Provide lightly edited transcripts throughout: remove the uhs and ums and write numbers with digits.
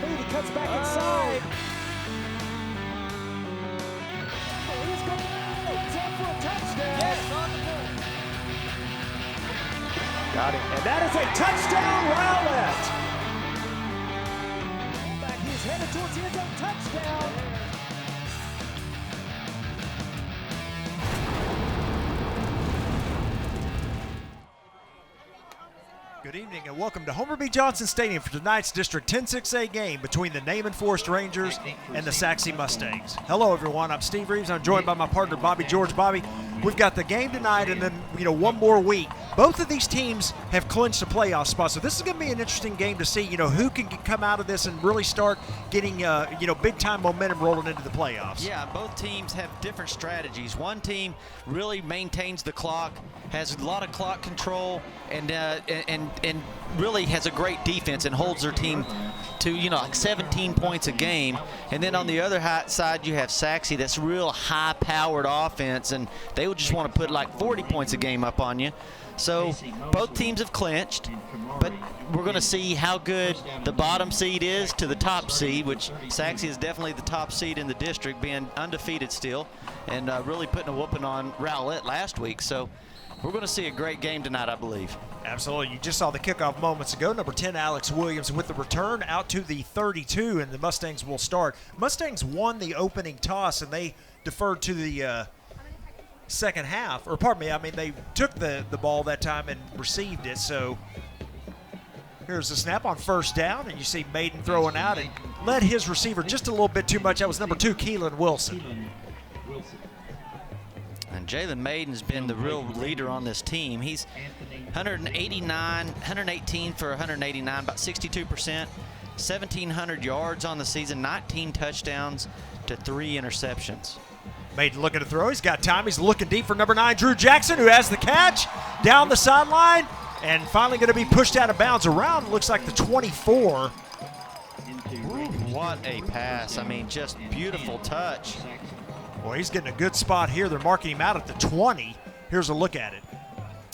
the meat. He cuts back inside. He's going out. Time for a touchdown. Yes, on the board. Got it. And that is a touchdown, Rowlett. Back, he's headed towards the end zone. Touchdown. Good evening and welcome to Homer B. Johnson Stadium for tonight's District 10-6A game between the Naaman Forest Rangers and the Sachse Mustangs. Hello everyone, I'm Steve Reeves. I'm joined by my partner Bobby George. Bobby, we've got the game tonight and then one more week. Both of these teams have clinched a playoff spot, so this is going to be an interesting game to see who can come out of this and really start getting big time momentum rolling into the playoffs. Yeah, both teams have different strategies. One team really maintains the clock, has a lot of clock control, and really has a great defense and holds their team to like 17 points a game. And then on the other side, you have Sachse, that's real high-powered offense, and they would just want to put like 40 points a game up on you. So both teams have clinched, but we're going to see how good the bottom seed is to the top seed, which Sachse is definitely the top seed in the district, being undefeated still, and really putting a whooping on Rowlett last week. So we're going to see a great game tonight, I believe. Absolutely. You just saw the kickoff moments ago. Number 10, Alex Williams, with the return out to the 32, and the Mustangs will start. Mustangs won the opening toss, and they deferred to the second half. Or pardon me, I mean, they took the ball that time and received it. So here's the snap on first down, and you see Maiden throwing out and led his receiver just a little bit too much. That was number 2, Keelan Wilson. And Jalen Maiden's been the real leader on this team. He's 118 for 189, about 62%, 1,700 yards on the season, 19 touchdowns to 3 interceptions. Maiden looking to throw. He's got time. He's looking deep for number 9, Drew Jackson, who has the catch down the sideline and finally going to be pushed out of bounds around, looks like the 24. What a pass. I mean, just beautiful touch. Boy, he's getting a good spot here. They're marking him out at the 20. Here's a look at it.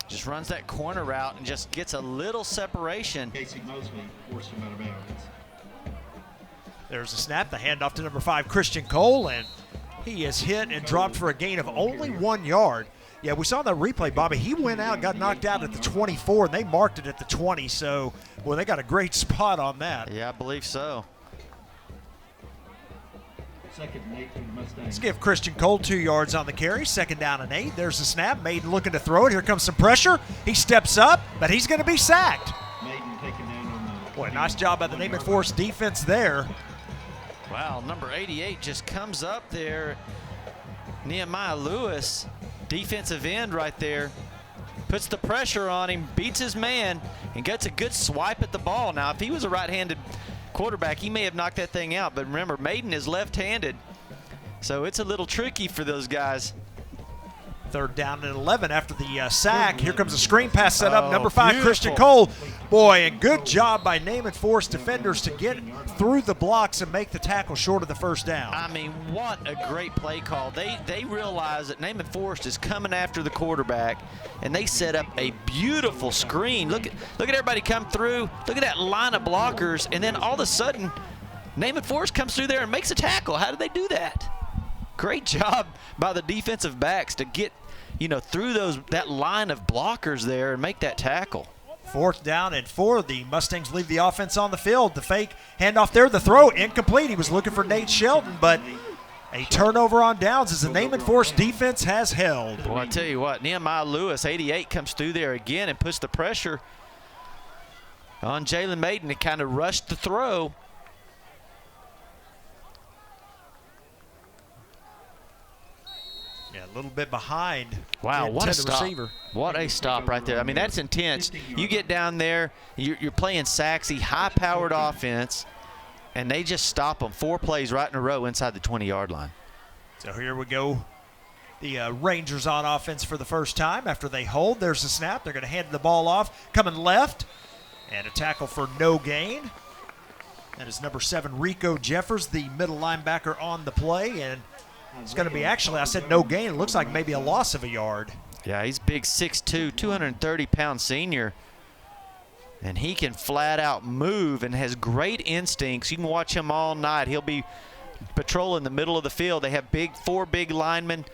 Just runs that corner route and just gets a little separation. There's a snap. The handoff to number 5, Christian Cole, and he is hit and dropped for a gain of only 1 yard. Yeah, we saw that replay, Bobby. He went out, got knocked out at the 24, and they marked it at the 20. So, boy, they got a great spot on that. Yeah, I believe so. Let's give Christian Cole 2 yards on the carry. Second down and 8. There's the snap. Maiden looking to throw it. Here comes some pressure. He steps up, but he's going to be sacked. Boy, nice job by the Naaman Forest defense there. Wow, number 88 just comes up there. Nehemiah Lewis, defensive end right there, puts the pressure on him, beats his man, and gets a good swipe at the ball. Now, if he was a right-handed quarterback, he may have knocked that thing out, but remember, Maiden is left-handed, so it's a little tricky for those guys. Third down and 11 after the sack. Here comes a screen pass set up. Number 5, beautiful. Christian Cole. Boy, and good job by Naaman Forest defenders to get through the blocks and make the tackle short of the first down. I mean, what a great play call. They realize that Naaman Forest is coming after the quarterback, and they set up a beautiful screen. Look at everybody come through. Look at that line of blockers, and then all of a sudden, Naaman Forest comes through there and makes a tackle. How did they do that? Great job by the defensive backs to get through that line of blockers there and make that tackle. Fourth down and 4. The Mustangs leave the offense on the field. The fake handoff there, the throw incomplete. He was looking for Nate Shelton, but a turnover on downs as the Naaman Forest defense has held. Well, I tell you what, Nehemiah Lewis, 88, comes through there again and puts the pressure on Jalen Maiden to kind of rush the throw. Yeah, a little bit behind. Wow, what a stop. Receiver. What a stop right there. I mean, that's intense. You get down there, you're playing Sachse, high-powered offense, and they just stop them 4 plays right in a row inside the 20-yard line. So here we go. The Rangers on offense for the first time after they hold. There's the snap. They're going to hand the ball off. Coming left, and a tackle for no gain. That is number 7, Rico Jeffers, the middle linebacker on the play, and it's going to be, actually, I said no gain. It looks like maybe a loss of a yard. Yeah, he's big, 6'2", 230-pound senior. And he can flat out move and has great instincts. You can watch him all night. He'll be patrolling the middle of the field. They have four big linemen,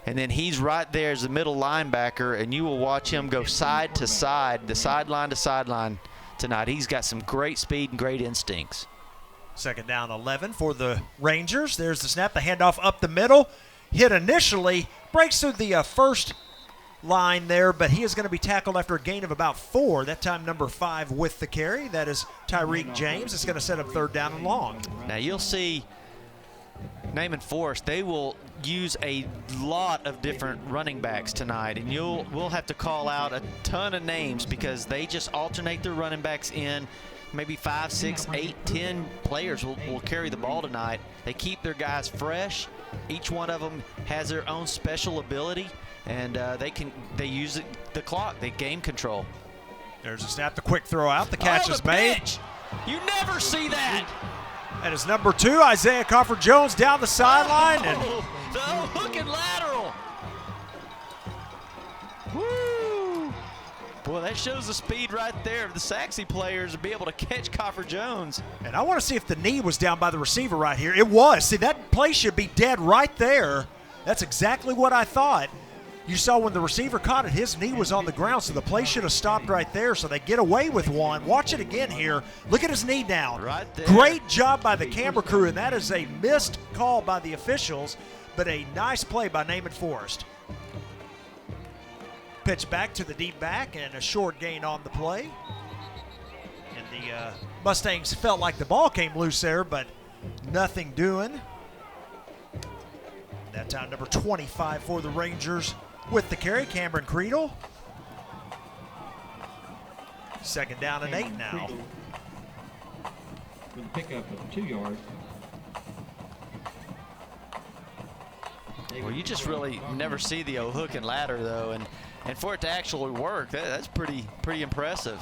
and then he's right there as the middle linebacker, and you will watch him go side to side, the sideline to sideline tonight. He's got some great speed and great instincts. Second down 11 for the Rangers. There's the snap, the handoff up the middle. Hit initially, breaks through the first line there, but he is going to be tackled after a gain of about 4. That time number 5 with the carry. That is Tyreek James. It's going to set up third down and long. Now you'll see Naaman Forest, they will use a lot of different running backs tonight, and we'll have to call out a ton of names because they just alternate their running backs in. Maybe 5, 6, 8, 10 players will carry the ball tonight. They keep their guys fresh. Each one of them has their own special ability, and they use the clock, they game control. There's a snap, the quick throw out, the catch is made. Pitch. You never see that. That is number 2, Isaiah Crawford-Jones down the sideline. And the hook and lateral. Woo! Boy, that shows the speed right there of the Sachse players to be able to catch Crawford-Jones. And I want to see if the knee was down by the receiver right here. It was. See, that play should be dead right there. That's exactly what I thought. You saw when the receiver caught it, his knee was on the ground, so the play should have stopped right there, so they get away with one. Watch it again here. Look at his knee down. Right there. Great job by the camera crew, and that is a missed call by the officials, but a nice play by Naaman Forest. Pitch back to the deep back, and a short gain on the play. And the Mustangs felt like the ball came loose there, but nothing doing. That time number 25 for the Rangers with the carry, Cameron Creedle. Second down and 8 now. With a pickup of 2 yards. Well, you just really never see the hook and ladder, though, and for it to actually work, that's pretty impressive.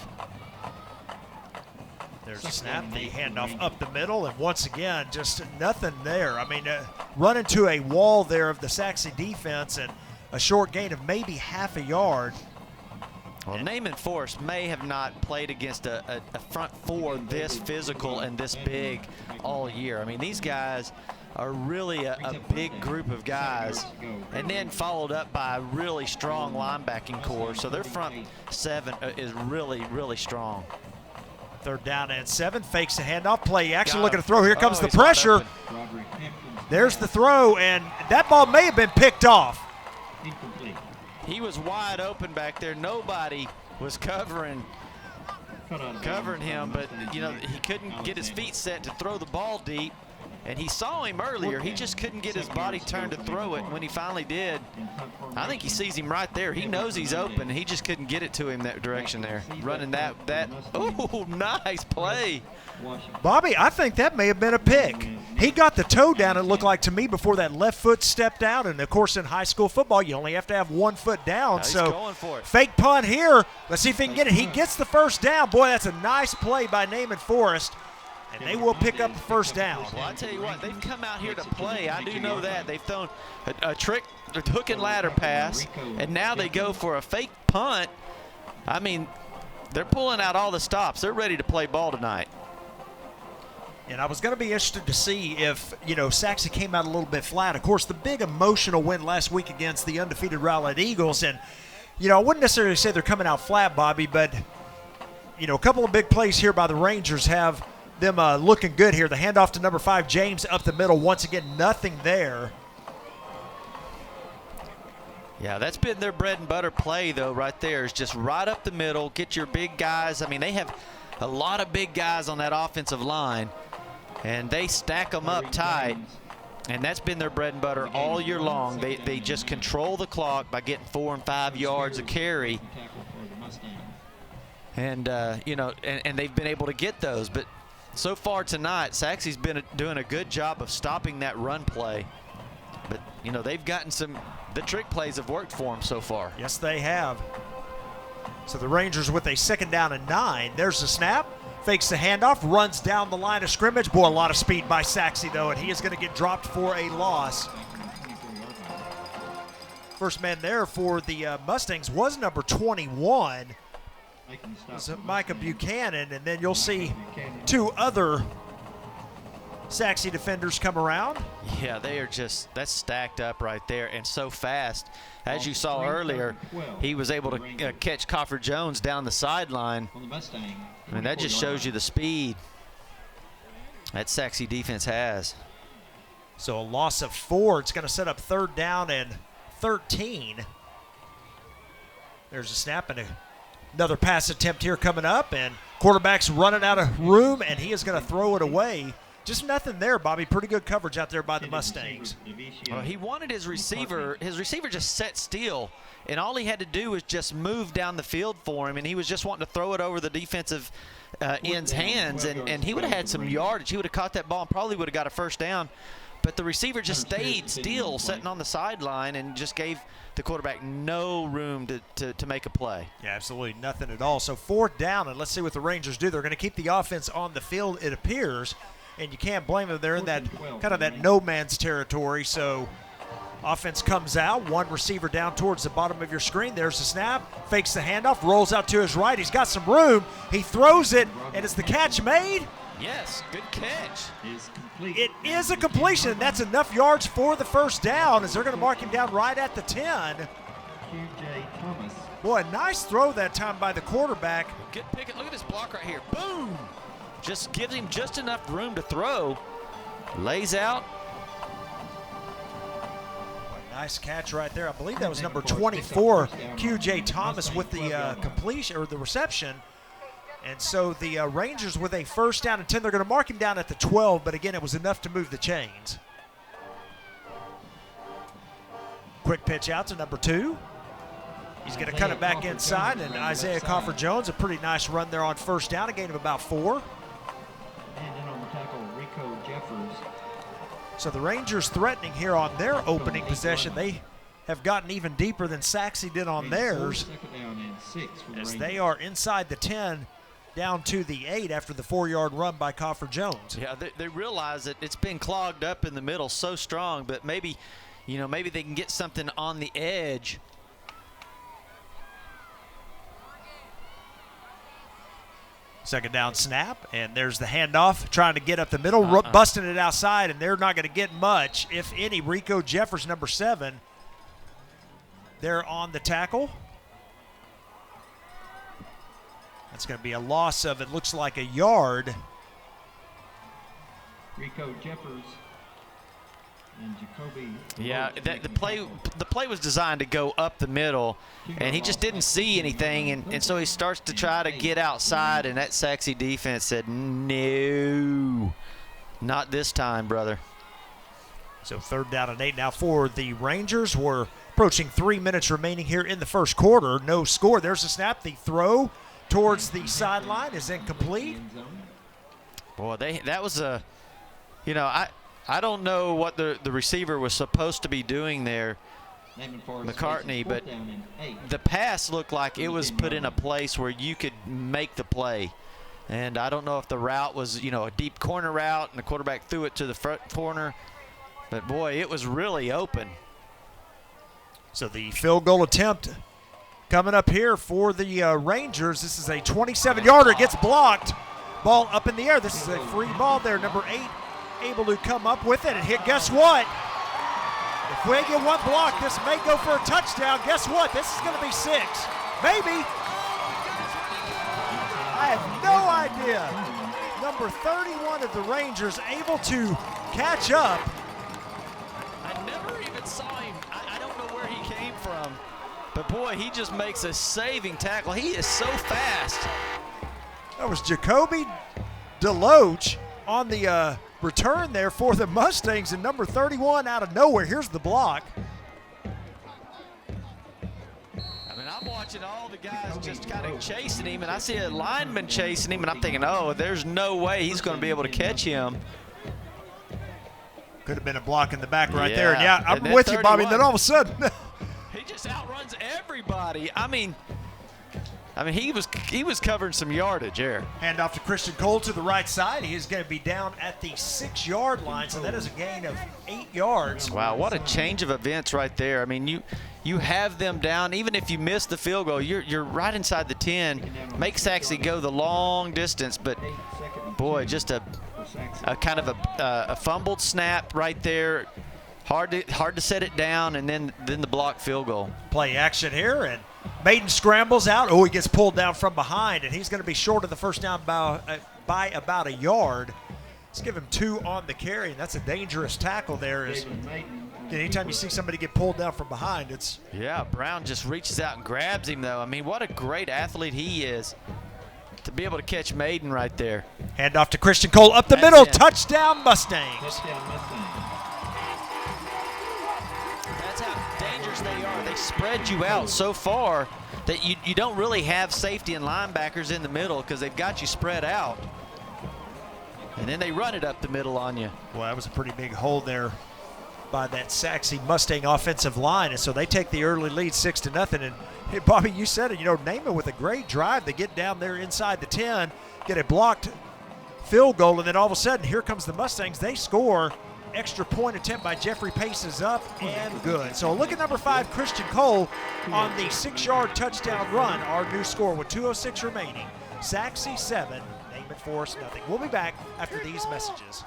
There's a snap, the handoff up the middle, and once again, just nothing there. I mean, run into a wall there of the Sachse defense, and a short gain of maybe half a yard. Well, Naaman Forest may have not played against a front four this physical and this big all year. I mean, these guys are really a big group of guys, and then followed up by a really strong linebacking core. So their front 7 is really, really strong. Third down and 7, fakes the handoff, play action, looking to throw. Here comes the he's wide pressure. open. There's the throw, and that ball may have been picked off. Incomplete. He was wide open back there. Nobody was covering him, but you know, he couldn't get his feet set to throw the ball deep. And he saw him earlier. He just couldn't get his body turned to throw it. And when he finally did, I think he sees him right there. He knows he's open. He just couldn't get it to him that direction there. Running that. Oh, nice play. Bobby, I think that may have been a pick. He got the toe down, it looked like to me, before that left foot stepped out. And, of course, in high school football, you only have to have 1 foot down. He's so going for it. Fake punt here. Let's see if he can get it. He gets the first down. Boy, that's a nice play by Naaman Forest. And they will pick up the first down. Well, I tell you what, they've come out here to play. I do know that. They've thrown a trick, a hook and ladder pass, and now they go for a fake punt. I mean, they're pulling out all the stops. They're ready to play ball tonight. And I was going to be interested to see if, Sachse came out a little bit flat. Of course, the big emotional win last week against the undefeated Rowlett Eagles. And, I wouldn't necessarily say they're coming out flat, Bobby, but, a couple of big plays here by the Rangers have them looking good here. The handoff to number 5, James, up the middle. Once again, nothing there. Yeah, that's been their bread and butter play, though, right there. Is just right up the middle, get your big guys. I mean, they have a lot of big guys on that offensive line, and they stack them up tight, and that's been their bread and butter all year long. They just control the clock by getting 4 and 5 yards a carry, and, and they've been able to get those. But so far tonight, Sachse's been doing a good job of stopping that run play. But, they've gotten the trick plays have worked for them so far. Yes, they have. So the Rangers with a second down and 9. There's the snap. Fakes the handoff, runs down the line of scrimmage. Boy, a lot of speed by Sachse, though, and he is going to get dropped for a loss. First man there for the Mustangs was number 21. making the stop. It's for Micah Mustangs. Buchanan, and then you'll see Buchanan. 2 other Sachse defenders come around. Yeah, they are just, that's stacked up right there and so fast. As you saw earlier, he was able to catch Coffer Jones down the sideline. On the Mustang. I mean, that just shows you the speed that Sachse defense has. So a loss of 4. It's going to set up 3rd down and 13. There's a snap and another pass attempt here coming up, and quarterback's running out of room, and he is going to throw it away. Just nothing there, Bobby. Pretty good coverage out there by the Mustangs. Well, he wanted his receiver just set still, and all he had to do was just move down the field for him, and he was just wanting to throw it over the defensive end's hands, and he would have had some yardage. He would have caught that ball and probably would have got a 1st down, but the receiver just stayed still, sitting on the sideline, and just gave the quarterback no room to make a play. Yeah, absolutely nothing at all. So 4th down, and let's see what the Rangers do. They're going to keep the offense on the field, it appears, and you can't blame them. They're in that kind of that no man's territory. So offense comes out, 1 receiver down towards the bottom of your screen. There's the snap, fakes the handoff, rolls out to his right. He's got some room. He throws it, and is the catch made? Yes, good catch. It is a completion. That's enough yards for the 1st down, as they're going to mark him down right at the 10. QJ Thomas. Boy, nice throw that time by the quarterback. Good pick. Look at this block right here. Boom! Just gives him just enough room to throw. Lays out. Nice catch right there. I believe that was number 24, QJ Thomas, with the completion or the reception. And so the Rangers with a 1st down and 10. They're going to mark him down at the 12, but again, it was enough to move the chains. Quick pitch out to number 2. He's going to cut it back inside, and Isaiah Coffer Jones, a pretty nice run there on 1st down, a gain of about 4. And then on the tackle, Rico Jeffers. So the Rangers threatening here on their opening possession. They have gotten even deeper than Sachse did on theirs, 2nd down and 6 for the as Rangers. they are inside the 10, down to the 8 after the 4-yard run by Coffer Jones. Yeah, they realize that it's been clogged up in the middle so strong, but maybe, maybe they can get something on the edge. Second down snap, and there's the handoff, trying to get up the middle, busting it outside, and they're not going to get much, if any. Rico Jeffers, number 7, they're on the tackle. That's going to be a loss of, it looks like, a yard. Rico Jeffers and Jacoby. Yeah, Rhodes the play was designed to go up the middle, and he just didn't see anything, and so he starts to try to get outside, and that Sachse defense said, no, not this time, brother. So 3rd down and 8 now for the Rangers. We're approaching 3 minutes remaining here in the 1st quarter. No score. There's the snap. The throw towards the sideline is incomplete. Boy, that was a, I don't know what the receiver was supposed to be doing there, Naaman Forest McCartney, but 4th down and 8. the pass looked like it was put in a place where you could make the play. And I don't know if the route was, a deep corner route and the quarterback threw it to the front corner. But, boy, it was really open. So the field goal attempt coming up here for the Rangers. This is a 27-yarder. It gets blocked. Ball up in the air. This is a free ball there. Number 8 able to come up with it and hit. Guess what? If we get 1 block, this may go for a touchdown. Guess what? This is going to be 6. Maybe. I have no idea. Number 31 of the Rangers able to catch up. I never even saw him. I don't know where he came from. But, boy, he just makes a saving tackle. He is so fast. That was Jacoby Deloach on the return there for the Mustangs, and number 31 out of nowhere. Here's the block. I mean, I'm watching all the guys just kind of chasing him, and I see a lineman chasing him, and I'm thinking, oh, there's no way he's going to be able to catch him. Could have been a block in the back right Yeah. there. And yeah, I'm And then with you, Bobby. 31. Then all of a sudden, He just outruns everybody. I mean, I mean, he was covering some yardage there. Hand off to Christian Cole to the right side. He is going to be down at the 6-yard line, so that is a gain of 8 yards. Wow, what a change of events right there. I mean, you have them down. Even if you miss the field goal, you're right inside the 10. Make Sachse go the long distance, but boy, just a kind of a fumbled snap right there. Hard to set it down, and then the block field goal. Play action here, and Maiden scrambles out. Oh, he gets pulled down from behind, and he's going to be short of the first down by about a yard. Let's give him 2 on the carry, and that's a dangerous tackle there. Anytime you see somebody get pulled down from behind, it's... Yeah, Brown just reaches out and grabs him, though. I mean, what a great athlete he is to be able to catch Maiden right there. Hand off to Christian Cole up the middle. Touchdown, Mustangs. Touchdown, Mustangs. That's how dangerous they are. They spread you out so far that you don't really have safety and linebackers in the middle because they've got you spread out. And then they run it up the middle on you. Well, that was a pretty big hole there by that Sachse Mustang offensive line, and so they take the early lead 6-0. And hey, Bobby, you said it, Naaman with a great drive. They get down there inside the 10, get a blocked field goal, and then all of a sudden, here comes the Mustangs. They score. Extra point attempt by Jeffrey Pace is up and good. So look at number 5, Christian Cole, on the 6-yard touchdown run. Our new score with 2:06 remaining. Sachse 7, Naaman Forest nothing. We'll be back after these messages.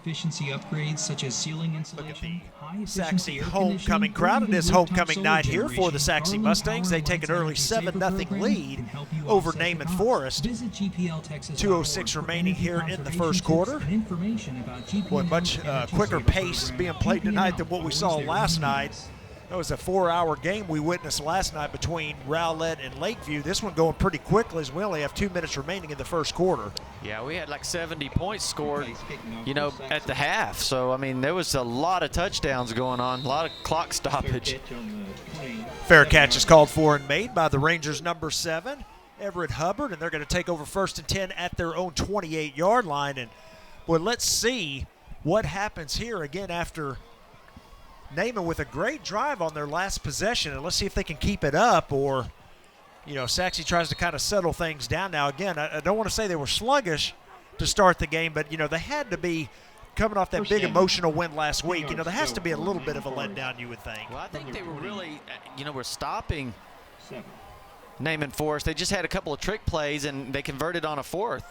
Efficiency upgrades such as ceiling insulation, Sachse homecoming crowd. It is homecoming night here for the Sachse Mustangs. They take an early 7-0 lead over Naaman Forest. 2:06 remaining here in the first quarter. Boy, much quicker pace being played tonight than what we saw last night. That was a 4-hour game we witnessed last night between Rowlett and Lakeview. This one going pretty quickly as we only have 2 minutes remaining in the first quarter. Yeah, we had like 70 points scored, at the half. So, I mean, there was a lot of touchdowns going on, a lot of clock stoppage. Fair catch is called for and made by the Rangers number 7, Everett Hubbard, and they're going to take over 1st and 10 at their own 28-yard line. And, boy, let's see what happens here again after Naaman with a great drive on their last possession, and let's see if they can keep it up, or, Sachse tries to kind of settle things down. Now, again, I don't want to say they were sluggish to start the game, but, they had to be coming off that big emotional win last week. There has to be a little bit of a letdown, you would think. Well, I think they were really, were stopping Naaman Forest. They just had a couple of trick plays, and they converted on a 4th.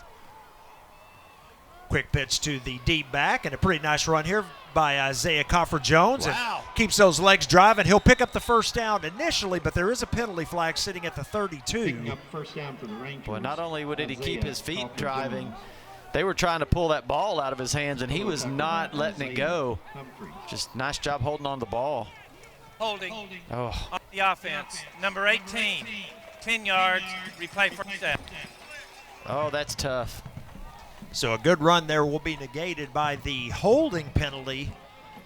Quick pitch to the deep back, and a pretty nice run here by Isaiah Coffer-Jones. Wow. And keeps those legs driving. He'll pick up the first down initially, but there is a penalty flag sitting at the 32. Picking up first down for the Rangers. Well, not only did he keep his feet driving, they were trying to pull that ball out of his hands, and he was not letting it go. Just nice job holding on to the ball. Holding Oh, on the offense. Number 18, 10 yards, replay first down. oh, that's tough. So a good run there will be negated by the holding penalty.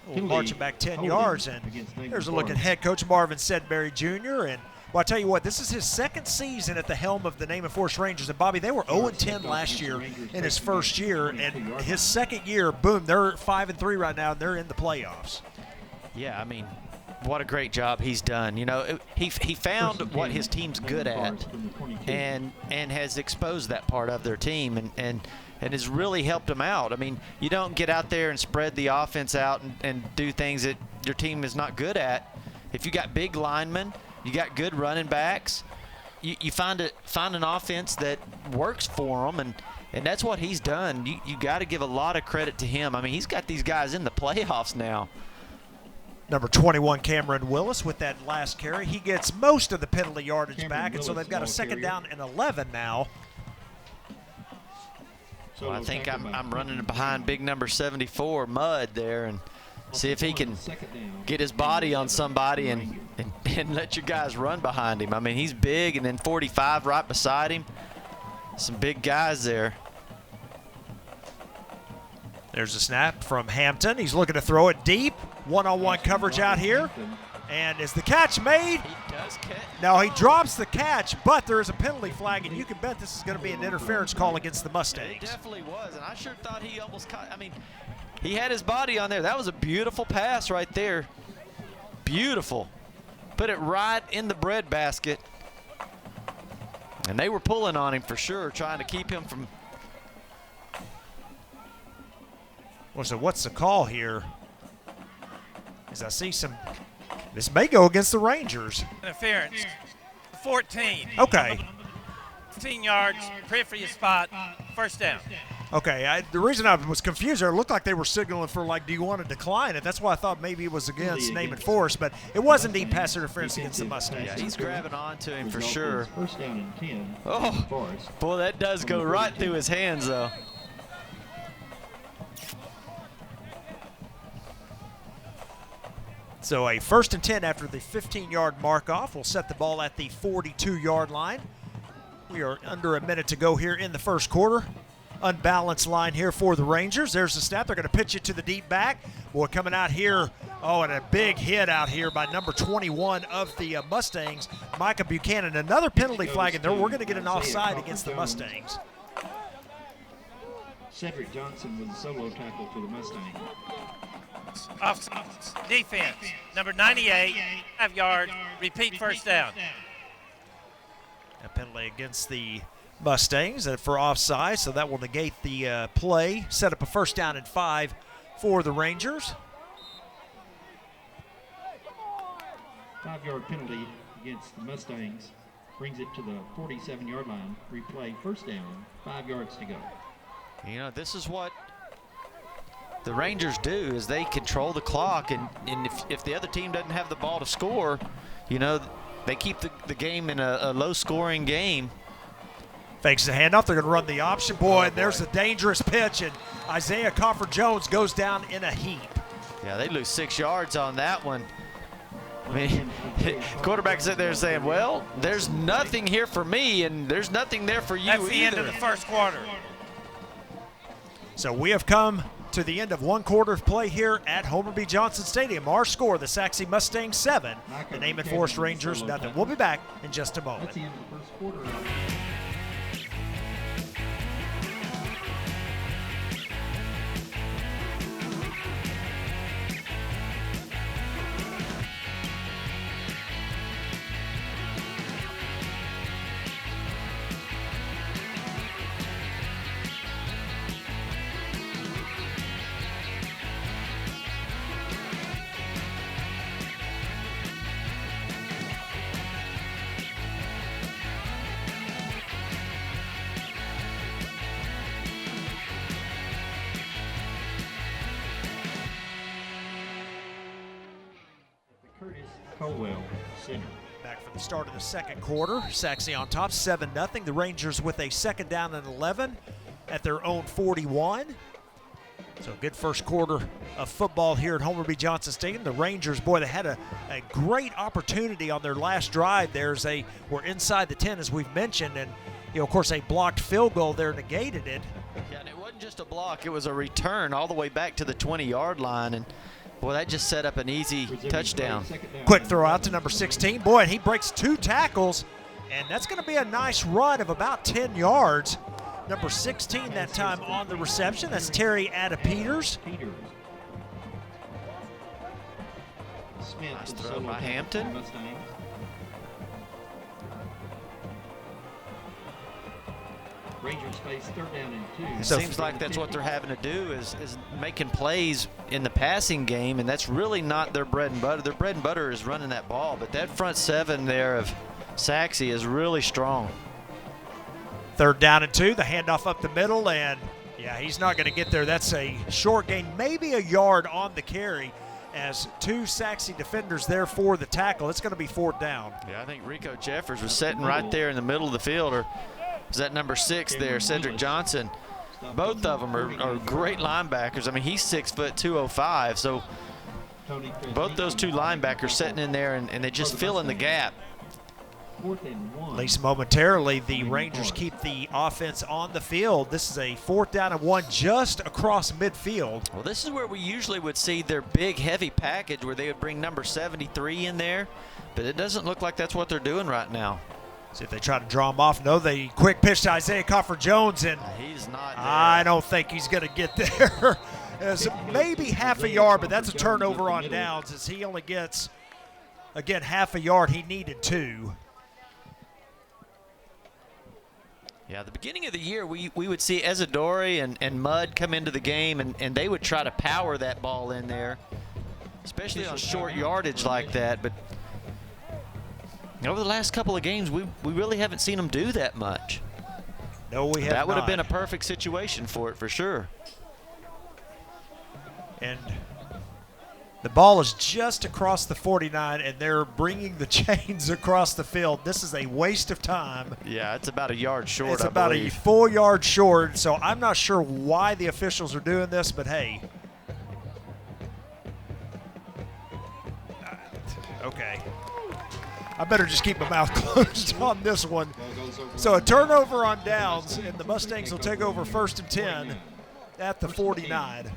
We'll marching back 10 yards, and there's a look at head coach Marvin Sedberry Jr. And, well, I tell you what, this is his 2nd season at the helm of the Naaman Forest Rangers. And, Bobby, they were 0-10 last year in his first year, and his 2nd year, boom, they're 5-3 right now, and they're in the playoffs. Yeah, I mean, what a great job he's done. He found what his team's good at and has exposed that part of their team and has really helped them out. I mean, you don't get out there and spread the offense out and do things that your team is not good at. If you got big linemen, you got good running backs, you find an offense that works for them, and that's what he's done. You got to give a lot of credit to him. I mean, he's got these guys in the playoffs now. Number 21, Cameron Willis, with that last carry. He gets most of the penalty yardage back, and so they've got a 2nd down and 11 now. Well, I think I'm running behind big number 74, Mud, there, and see if he can get his body on somebody and let your guys run behind him. I mean, he's big, and then 45 right beside him. Some big guys there. There's a snap from Hampton. He's looking to throw it deep. One-on-one coverage out here. And is the catch made? He does catch. No, he drops the catch, but there is a penalty flag, and you can bet this is going to be an interference call against the Mustangs. It definitely was, and I sure thought he almost caught. I mean, he had his body on there. That was a beautiful pass right there. Beautiful. Put it right in the breadbasket. And they were pulling on him for sure, trying to keep him from. Well, so what's the call here? As I see some, this may go against the Rangers. Interference. 14. Okay. 15 yards, periphery spot, first down. Okay, the reason I was confused there, it looked like they were signaling for, like, do you want to decline it? That's why I thought maybe it was against Naaman Forest, but it was indeed pass interference against the Mustangs. Yeah, he's grabbing onto him for sure. First down and 10. Oh, boy, that does go right through his hands, though. So a 1st and 10 after the 15-yard mark off. We'll set the ball at the 42-yard line. We are under a minute to go here in the first quarter. Unbalanced line here for the Rangers. There's the snap. They're going to pitch it to the deep back. Boy, coming out here. Oh, and a big hit out here by number 21 of the Mustangs, Micah Buchanan. Another penalty flag in there. We're going to get an offside against the Mustangs. Cedric Johnson with a solo tackle for the Mustangs. Off defense, number 98, 5 yard, repeat first down. A penalty against the Mustangs for offside, so that will negate the play. Set up a 1st down and 5 for the Rangers. 5-yard penalty against the Mustangs brings it to the 47-yard line. Replay, first down, 5 yards to go. You know, this is what the Rangers do, is they control the clock, and if the other team doesn't have the ball to score, you know, they keep the game in a low-scoring game. Fakes the handoff. They're going to run the option. Boy, and there's a dangerous pitch, and Isaiah Coffer-Jones goes down in a heap. Yeah, they lose 6 yards on that one. I mean, quarterback sitting there saying, well, there's nothing here for me, and there's nothing there for you That's the either. end of the first quarter. So we have come to the end of 1 quarter of play here at Homer B. Johnson Stadium. Our score, the Sachse Mustangs 7, the Naaman Forest Rangers nothing. We'll be back in just a moment. That's the end of the first quarter. Colwell, center. Back for the start of the second quarter. Sachse on top, 7-0. The Rangers with a 2nd down and 11 at their own 41. So a good first quarter of football here at Homer B. Johnson Stadium. The Rangers, boy, they had a great opportunity on their last drive. They were inside the 10, as we've mentioned, and, you know, of course, a blocked field goal there negated it. Yeah, and it wasn't just a block. It was a return all the way back to the 20-yard line, and boy, that just set up an easy touchdown. Quick throw out to number 16. Boy, and he breaks 2 tackles, and that's going to be a nice run of about 10 yards. Number 16 that time on the reception. That's Terry Ada-Peters. Nice throw by Hampton. Rangers face 3rd down and 2. It seems like that's what they're having to do is making plays in the passing game, and that's really not their bread and butter. Their bread and butter is running that ball, but that front 7 there of Sachse is really strong. 3rd down and 2, the handoff up the middle, and yeah, he's not going to get there. That's a short gain, maybe a yard on the carry, as 2 Sachse defenders there for the tackle. It's going to be 4th down. Yeah, I think Rico Jeffers was sitting right there in the middle of the field, or is that number 6 there, Cedric Johnson? Both of them are great linebackers. I mean, he's 6 foot 205, so both those two linebackers sitting in there and they just fill in the gap. At least momentarily, the Rangers keep the offense on the field. This is a 4th down and 1 just across midfield. Well, this is where we usually would see their big, heavy package where they would bring number 73 in there, but it doesn't look like that's what they're doing right now. See if they try to draw him off. No, they quick pitch to Isaiah Coffer-Jones, and he's not there. I don't think he's going to get there. It's maybe half a yard, but that's a turnover on downs as he only gets, again, half a yard. He needed 2. Yeah, the beginning of the year, we would see Isadori and Mudd come into the game, and they would try to power that ball in there, especially on short yardage like that. But over the last couple of games, we really haven't seen them do that much. No, we have That would have not. been a perfect situation for it, for sure. And the ball is just across the 49, and they're bringing the chains across the field. This is a waste of time. Yeah, it's about a yard short, It's I about believe. a full yard short, so I'm not sure why the officials are doing this, but hey. Okay. I better just keep my mouth closed on this one. So a turnover on downs, and the Mustangs will take over 1st and 10 at the 49.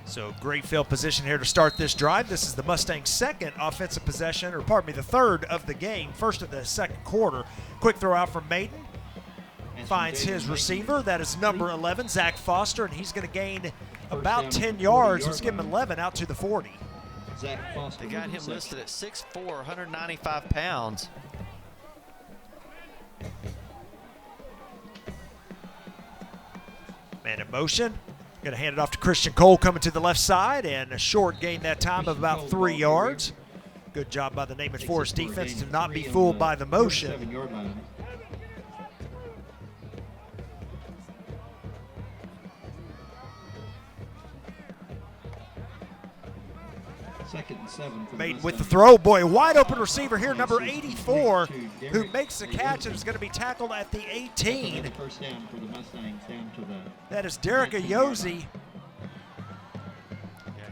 So great field position here to start this drive. This is the Mustangs' 2nd offensive possession, or pardon me, the 3rd of the game, 1st of the 2nd quarter. Quick throw out from Maiden. Finds his receiver. That is number 11, Zach Foster, and he's going to gain about 10 yards. Let's give him 11 out to the 40. They got him listed at 6'4", 195 pounds. Man in motion. Going to hand it off to Christian Cole coming to the left side, and a short gain that time of about 3 yards. Good job by the Naaman Forest defense to not be fooled by the motion. Second and 7 for Made with the throw. Boy, wide open receiver here, number 84, who makes the catch and is going to be tackled at the 18. First down for the Mustangs down to the. That is Derek Ayoze. Yeah,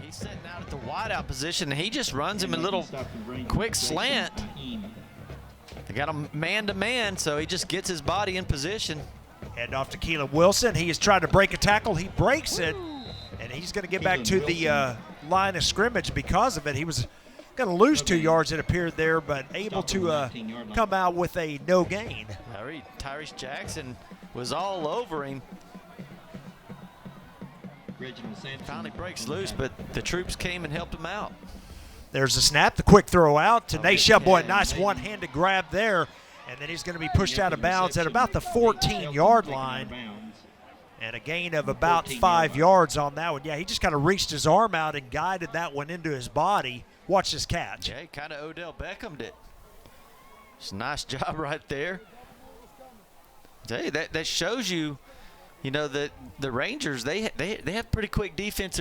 he's sitting out at the wideout position, and he just runs him a little quick slant. They got him man-to-man, so he just gets his body in position. Head off to Keelan Wilson. He is trying to break a tackle. He breaks it, and he's going to get back to the line of scrimmage because of it. He was going to lose 2 yards, it appeared there, but able to come out with a no gain. Tyrese Jackson was all over him. Finally breaks loose, but the troops came and helped him out. There's a snap, the quick throw out to Nasha. Boy, nice one-handed grab there, and then he's going to be pushed out of bounds at about the 14-yard line. And a gain of about 5 yards on that one. Yeah, he just kind of reached his arm out and guided that one into his body. Watch this catch. Yeah, he kind of Odell Beckham'd it. It's a nice job right there. Hey, that shows you, you know, that the Rangers, they have pretty quick defense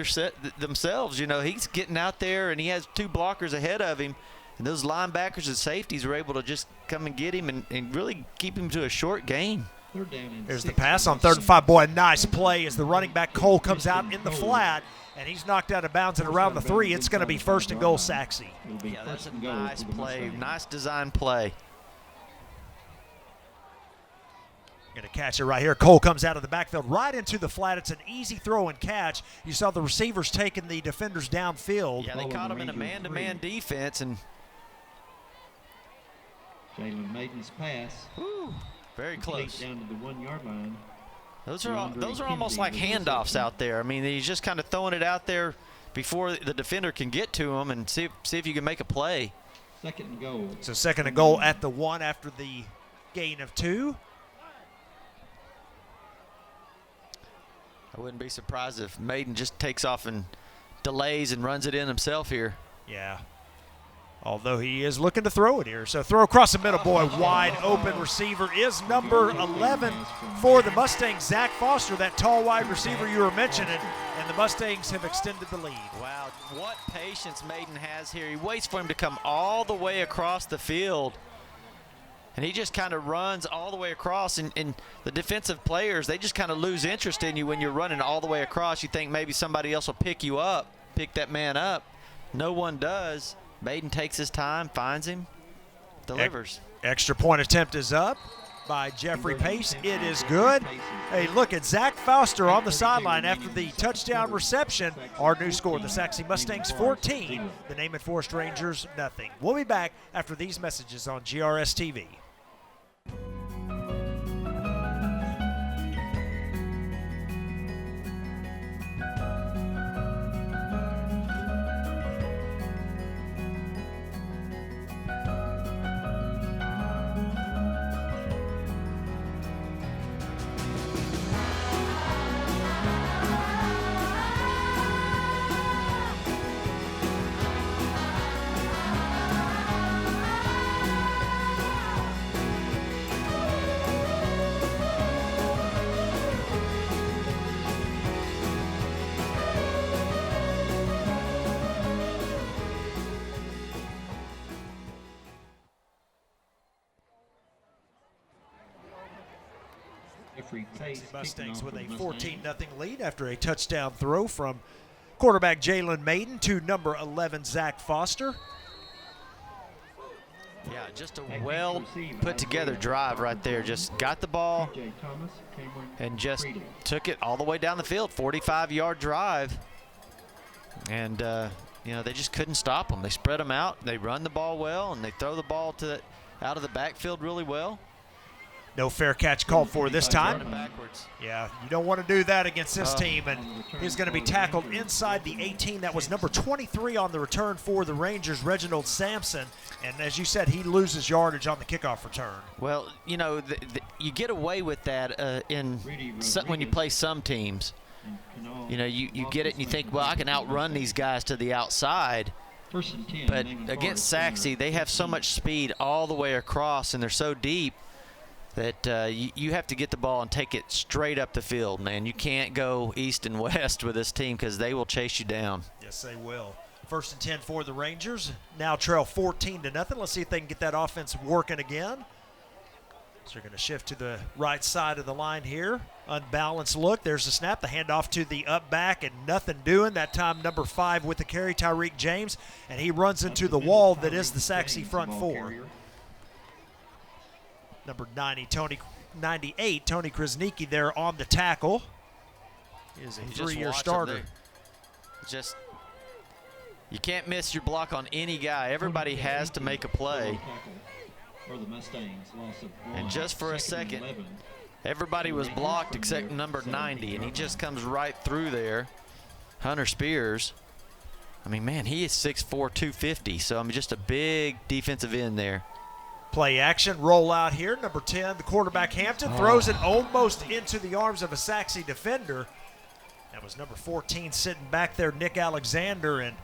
themselves. You know, he's getting out there and he has 2 blockers ahead of him. And those linebackers and safeties were able to just come and get him and really keep him to a short gain. There's the pass on 3rd and 5. Boy, nice play as the running back Cole comes out in the flat, and he's knocked out of bounds at around the 3. It's going to be 1st and goal, Sachse. Yeah, that's a nice play, nice design play. Going to catch it right here. Cole comes out of the backfield right into the flat. It's an easy throw and catch. You saw the receivers taking the defenders downfield. Yeah, they caught him in a man-to-man defense, and Jalen Maiden's pass. Very close. Down to the 1-yard line. Those are almost like handoffs out there. I mean, he's just kind of throwing it out there before the defender can get to him and see if you can make a play. Second and goal. So 2nd and goal at the 1 after the gain of 2. I wouldn't be surprised if Maiden just takes off and delays and runs it in himself here. Yeah. although he is looking to throw it here. So throw across the middle, boy, wide open receiver is number 11 for the Mustangs, Zach Foster, that tall wide receiver you were mentioning, and the Mustangs have extended the lead. Wow, what patience Maiden has here. He waits for him to come all the way across the field, and he just kind of runs all the way across, and the defensive players, they just kind of lose interest in you when you're running all the way across. You think maybe somebody else will pick you up, pick that man up. No one does. Maiden takes his time, finds him, delivers. Extra point attempt is up by Jeffrey Pace. It is good. Hey, look at Zach Foster on the sideline after the touchdown reception. Our new score, the Sachse Mustangs 14, the Naaman Forest Rangers nothing. We'll be back after these messages on GRS TV. Mustangs with a 14-0 lead after a touchdown throw from quarterback Jalen Maiden to number 11 Zach Foster. Yeah, just a well put together drive right there. Just got the ball and just took it all the way down the field. 45-yard drive, and they just couldn't stop them. They spread them out, they run the ball well, and they throw the ball out of the backfield really well. No fair catch called for this time. Backwards. Yeah, you don't want to do that against this team, and he's going to be tackled inside the 18. That was number 23 on the return for the Rangers, Reginald Sampson, and as you said, he loses yardage on the kickoff return. Well, you get away with that when you play some teams. You get it and you think, well, I can outrun these guys to the outside. But against Sachse, they have so much speed all the way across, and they're so deep that you have to get the ball and take it straight up the field, man. You can't go east and west with this team because they will chase you down. Yes, they will. 1st and 10 for the Rangers. Now trail 14-0. Let's see if they can get that offense working again. So they're going to shift to the right side of the line here. Unbalanced look. There's the snap. The handoff to the up back, and nothing doing. That time number 5 with the carry, Tyreek James, and he runs into the wall that is the Sachse front four. Number 98, Tony Krasnicki there on the tackle. He is a 3-year starter. You can't miss your block on any guy. Everybody has to make a play. And just for a second, everybody was blocked except number 90, and he just comes right through there. Hunter Spears. I mean, man, he is 6'4", 250, so just a big defensive end there. Play action, roll out here. Number 10, the quarterback Hampton throws it almost into the arms of a Sachse defender. That was number 14 sitting back there, Nick Alexander, and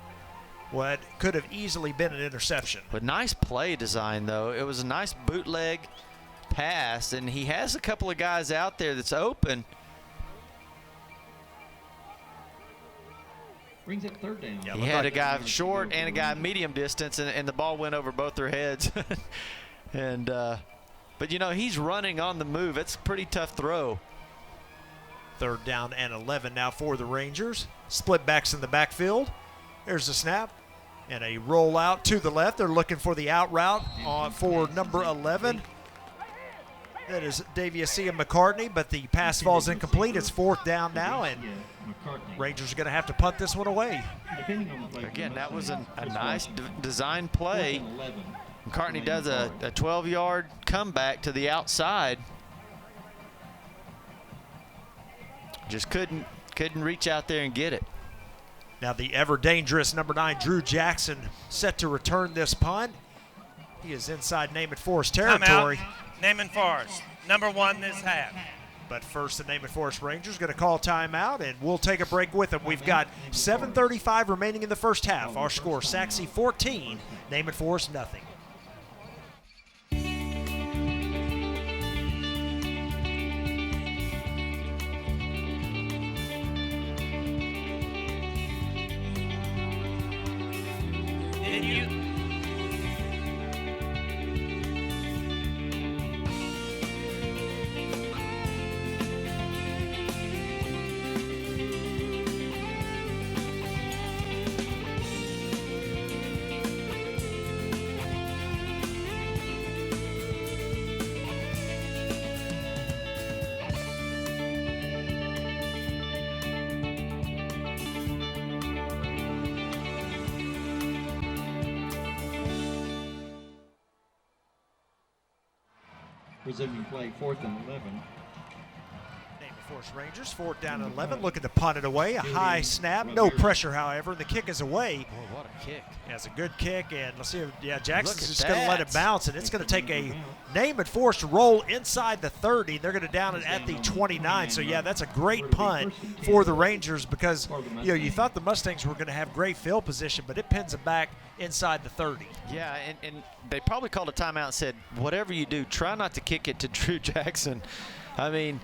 what could have easily been an interception. But nice play design, though. It was a nice bootleg pass, and he has a couple of guys out there that's open. Brings it 3rd down. Yeah, he had a guy short and a guy medium distance, and the ball went over both their heads. But he's running on the move. It's a pretty tough throw. 3rd down and 11 now for the Rangers. Split backs in the backfield. There's the snap and a roll out to the left. They're looking for the out route for number 11. That is Daviasia McCartney, but the pass falls incomplete. It's 4th down now, and Rangers are going to have to punt this one away. Again, that was a nice design play. McCartney does a 12-yard comeback to the outside. Just couldn't reach out there and get it. Now the ever-dangerous number 9, Drew Jackson, set to return this punt. He is inside Naaman Forest territory. Naaman Forest, number 1 this half. But first, the Naaman Forest Rangers going to call timeout, and we'll take a break with them. We've got 7:35 remaining in the first half. Our score, Sachse 14, Naaman Forest nothing. Did you? Resuming play, 4th and 11. Naaman Forest Rangers, 4th down and 11, looking to punt it away. A high snap, no pressure, however. The kick is away. Boy, what a kick. Yeah, it's a good kick, and let's see. Yeah, Jackson's Look at just going to let it bounce, and it's going to take a Naaman Forest roll inside the 30. They're going to down it at the 29. So yeah, that's a great punt for the Rangers because you thought the Mustangs were going to have great field position, but it pins them back inside the 30. Yeah, and they probably called a timeout and said, whatever you do, try not to kick it to Drew Jackson. I mean,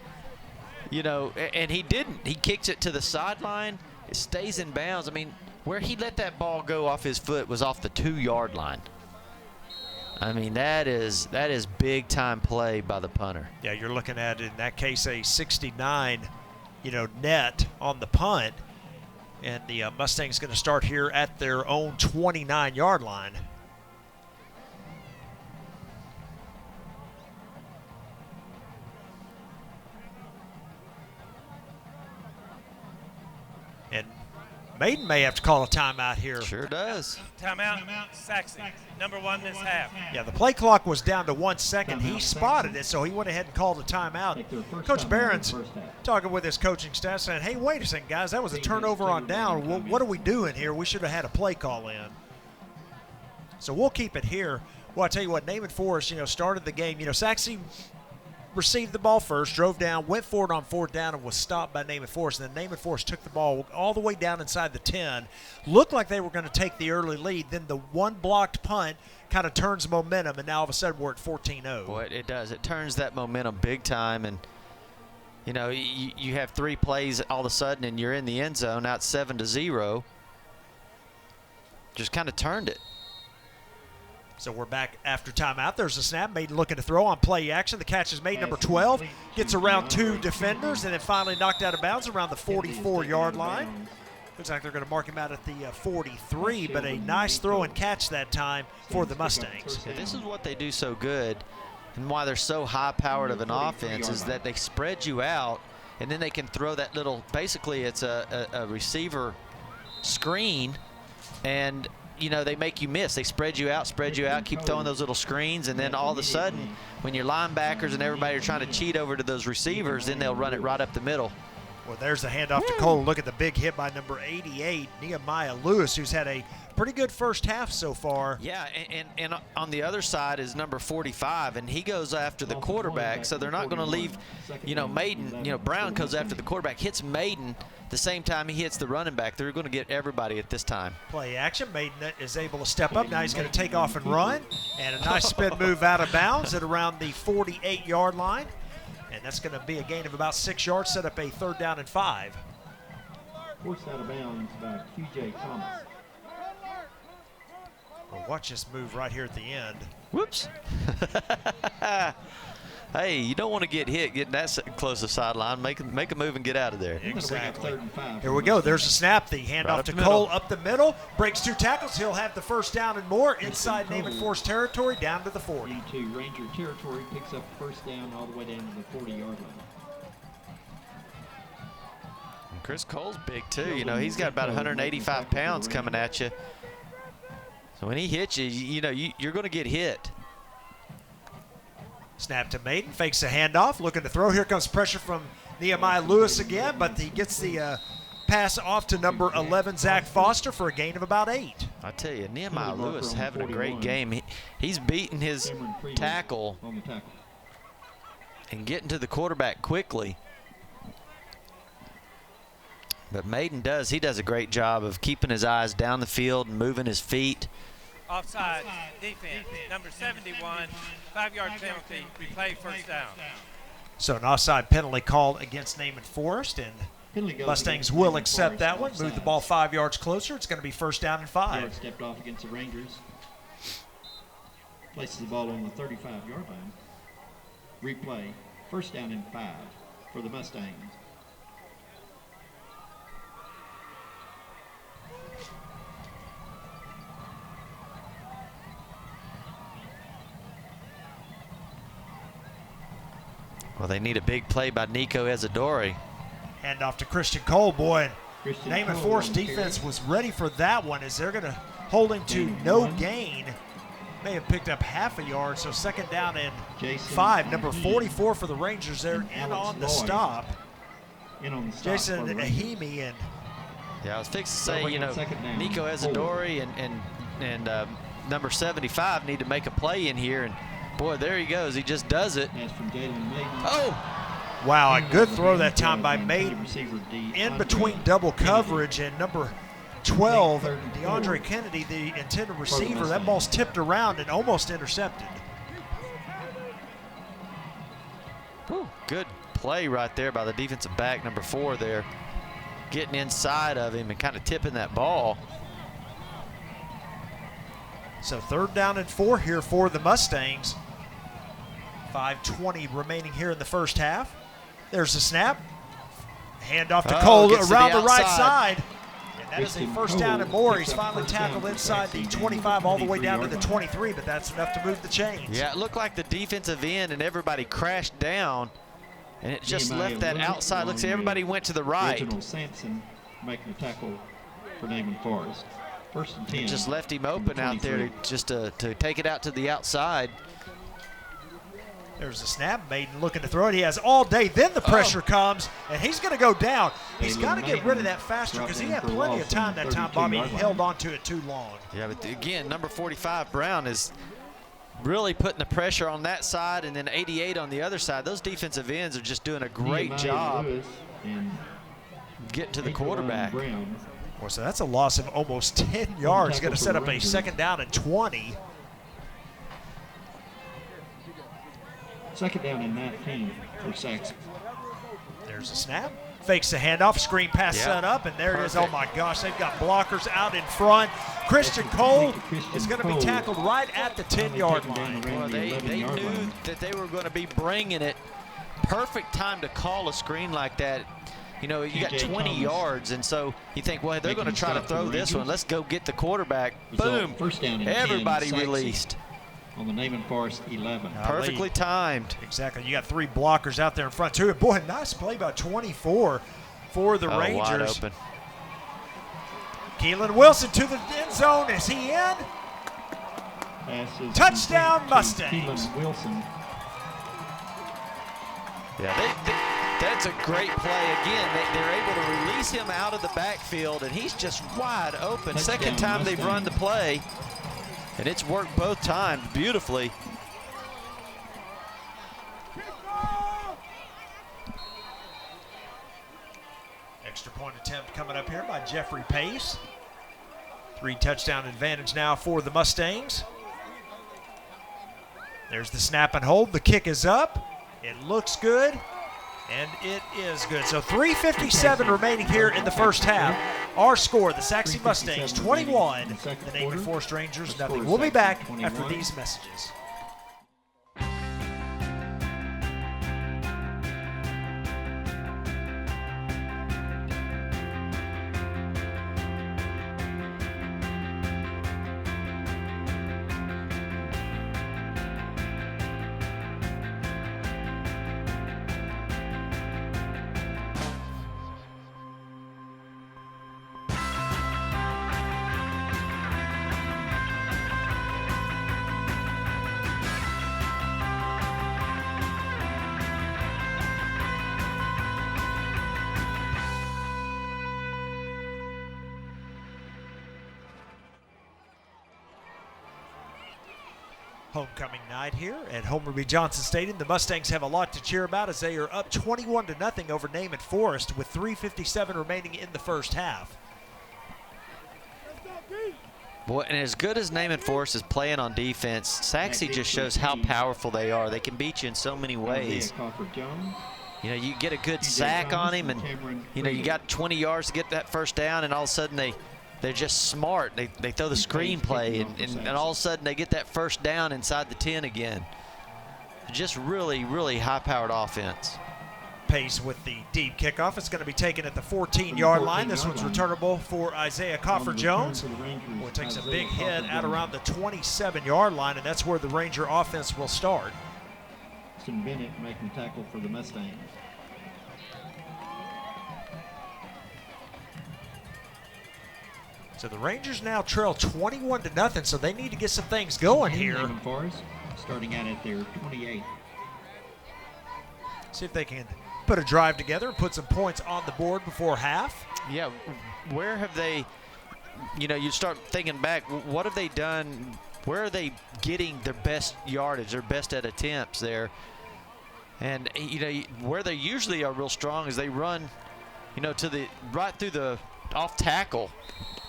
and he didn't. He kicks it to the sideline. It stays in bounds. I mean, where he let that ball go off his foot was off the 2-yard line. I mean, that is big time play by the punter. Yeah, you're looking at, in that case, a 69, net on the punt. And the Mustangs going to start here at their own 29-yard line. And Maiden may have to call a timeout here. Sure does. Timeout. Sachse. Number 1 this half. Yeah, the play clock was down to 1 second. He spotted it, so he went ahead and called a timeout. Coach Barron's talking with his coaching staff saying, hey, wait a second, guys, that was a turnover on down. What are we doing here? We should have had a play call in. So we'll keep it here. Well, I tell you what, Naaman Forest, started the game. Sachse received the ball first, drove down, went for it on 4th down, and was stopped by Naaman Forest. And then Naaman Forest took the ball all the way down inside the 10. Looked like they were going to take the early lead. Then the one blocked punt kind of turns momentum, and now all of a sudden we're at 14-0. Boy, it does. It turns that momentum big time. And, you have 3 plays all of a sudden, and you're in the end zone. Now it's 7-0. Just kind of turned it. So we're back after timeout. There's a snap. Maiden looking to throw on play action. The catch is made. Number 12 gets around 2 defenders and then finally knocked out of bounds around the 44-yard line. Looks like they're going to mark him out at the 43, but a nice throw and catch that time for the Mustangs. Yeah, this is what they do so good and why they're so high-powered of an offense is that they spread you out and then they can throw that little, basically it's a receiver screen, and they make you miss. They spread you out, keep throwing those little screens, and then all of a sudden, when your linebackers and everybody are trying to cheat over to those receivers, then they'll run it right up the middle. Well, there's the handoff to Cole. Look at the big hit by number 88, Nehemiah Lewis, who's had a pretty good first half so far. Yeah, and on the other side is number 45, and he goes after the quarterback, so they're not going to leave, Maiden. Brown goes after the quarterback, hits Maiden the same time he hits the running back. They're going to get everybody at this time. Play action. Maiden is able to step up. Now he's going to take off and run, and a nice spin move out of bounds at around the 48-yard line. And that's going to be a gain of about 6 yards, set up a 3rd down and 5. Forced out of bounds by QJ Thomas. Well, watch this move right here at the end. Whoops. Hey, you don't want to get hit getting that close to the sideline. Make a move and get out of there. Exactly. Here we go. There's a snap. The handoff to Cole up the middle. Breaks 2 tackles. He'll have the 1st down and more inside Naaman Forest territory down to the 40. Into Ranger territory, picks up 1st down all the way down to the 40-yard line. And Chris Cole's big too. He's got about 185 pounds coming at you. So when he hits you, you're going to get hit. Snap to Maiden, fakes a handoff, looking to throw. Here comes pressure from Nehemiah Lewis again, but he gets the pass off to number 11, Zach Foster, for a gain of about 8. I tell you, Nehemiah Lewis having a great game. He's beating his tackle and getting to the quarterback quickly. But Maiden does a great job of keeping his eyes down the field and moving his feet. Offside defense, number 71, 5-yard penalty, replay first down. So an offside penalty called against Naaman Forest, and Mustangs will accept that one. Move the ball 5 yards closer. It's going to be first down and 5. Stepped off against the Rangers. Places the ball on the 35-yard line. Replay, first down and 5 for the Mustangs. Well, they need a big play by Nico Isadori. Hand off to Christian Cole, boy. Christian Naaman Cole Forest on the defense carry. was ready for that one as they're going to hold him to no gain. May have picked up half a yard, so second down and Jason 5. Number Ahimi 44 for the Rangers there and in Alex on the Lloyd. stop. In on the stop Jason for the Rangers. Ahimi and Yeah, I was fixing to They'll say, bring you it know, second down. Nico Isadori and number 75 need to make a play in here. And, boy, there he goes. He just does it. That's from Jalen Maiden. Oh! wow, a good throw that time by And Maiden. receiver In DeAndre between double Kennedy. coverage and number 12, Third and DeAndre 4. Kennedy, the intended receiver. That Mustangs. ball's tipped around and almost intercepted. Whew, good play right there by the defensive back, number 4 there. Getting inside of him and kind of tipping that ball. So third down and 4 here for the Mustangs. 5:20 remaining here in the first half. There's the snap. Hand off to Cole gets to around the the right outside. side. And that is a Christian first down and Cole more. picks He's up finally first down tackled for inside the Sachse 25 all the way down to the 23-yard line. 23, but that's enough to move the chains. Yeah, it looked like the defensive end and everybody crashed down, and it just Nehemiah left that Lewis outside. along Looks like everybody with went to the right. Reginald Sampson making a tackle for Naaman Forest. First and 10. It just left him from open the out there 23. to take it out to the outside. There's the snap. Maiden looking to throw it. He has all day. Then the pressure comes, and he's going to go down. He's got to get rid of that faster because he had plenty of time that time, Bobby. He held on to it too long. Yeah, but again, number 45, Brown, is really putting the pressure on that side, and then 88 on the other side. Those defensive ends are just doing a great Nehemiah job Lewis and getting to the Adrian quarterback. Brown. Boy, so that's a loss of almost 10 yards. Going to set up a second down and 20. Second down and 19 for Sachse. There's a snap. Fakes the handoff. Screen pass Yeah. set up, and there it is. Oh, Perfect. my gosh. They've got blockers out in front. Christian Cole is going to be tackled right at the 10-yard line. Well, they knew that they were going to be bringing it. Perfect time to call a screen like that. You know, you got TJ 20 Thomas. yards, and so you think, well, they're going to Making try to stop for throw the this one. Rangers. Let's go get the quarterback. Result, Boom. first down and 10, Everybody Sachse. released. On the Naaman Forest 11. Perfectly timed. Exactly. You got 3 blockers out there in front, too. Boy, nice play by 24 for the Oh, wide Rangers. open. Keelan Wilson to the end zone. Is he in? Passes Touchdown, complete to Mustangs. Keelan Wilson. Yeah, that's a great play. Again, they're able to release him out of the backfield, and he's just wide open. Touchdown, Second time they've run the Mustangs. play, and it's worked both times beautifully. Extra point attempt coming up here by Jeffrey Pace. 3 touchdown advantage now for the Mustangs. There's the snap and hold. The kick is up. It looks good, and it is good. So 3:57 remaining here in the first half. Our score, the Sachse Mustangs 21, the Naaman Forest Rangers nothing. We'll be back after these messages. Homecoming night here at Homer B. Johnson Stadium. The Mustangs have a lot to cheer about as they are up 21-0 over Naaman Forest with 3:57 remaining in the first half. Boy, and as good as Naaman Forest is playing on defense, Sachse just shows how powerful they are. They can beat you in so many ways. You know, you get a good sack on him, and you know you got 20 yards to get that first down, and all of a sudden they're just smart. They throw the screen play, and all of a sudden they get that first down inside the 10 again. Just really, really high-powered offense. Pace with the deep kickoff. It's going to be taken at the 14-yard line. This one's returnable for Isaiah Coffer-Jones, who takes a big hit out around the 27-yard line, and that's where the Ranger offense will start. Bennett making tackle for the Mustangs. So the Rangers now trail 21-0, so they need to get some things going here. Naaman Forest starting out at their 28. See if they can put a drive together and put some points on the board before half. Yeah, where have they, you know, you start thinking back, what have they done? Where are they getting their best yardage, their best at attempts there? And, you know, where they usually are real strong is they run, you know, to the right through the off tackle.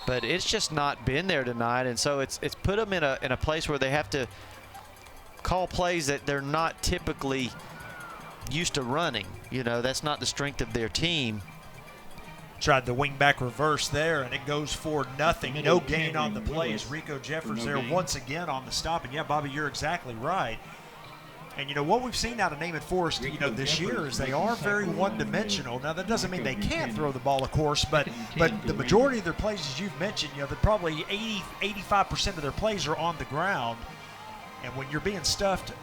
But it's just not been there tonight, and so it's put them in a place where they have to call plays that they're not typically used to running. You know, that's not the strength of their team. Tried the wingback reverse there, and it goes for nothing. No gain on the play as Rico Jeffers there once again on the stop. And yeah, Bobby, you're exactly right. And, you know, what we've seen out of Naaman Forest, you know, this year is they are very one-dimensional. Now, that doesn't mean they can't throw the ball, of course, but the majority of their plays, as you've mentioned, you know, that probably 85% of their plays are on the ground. And when you're being stuffed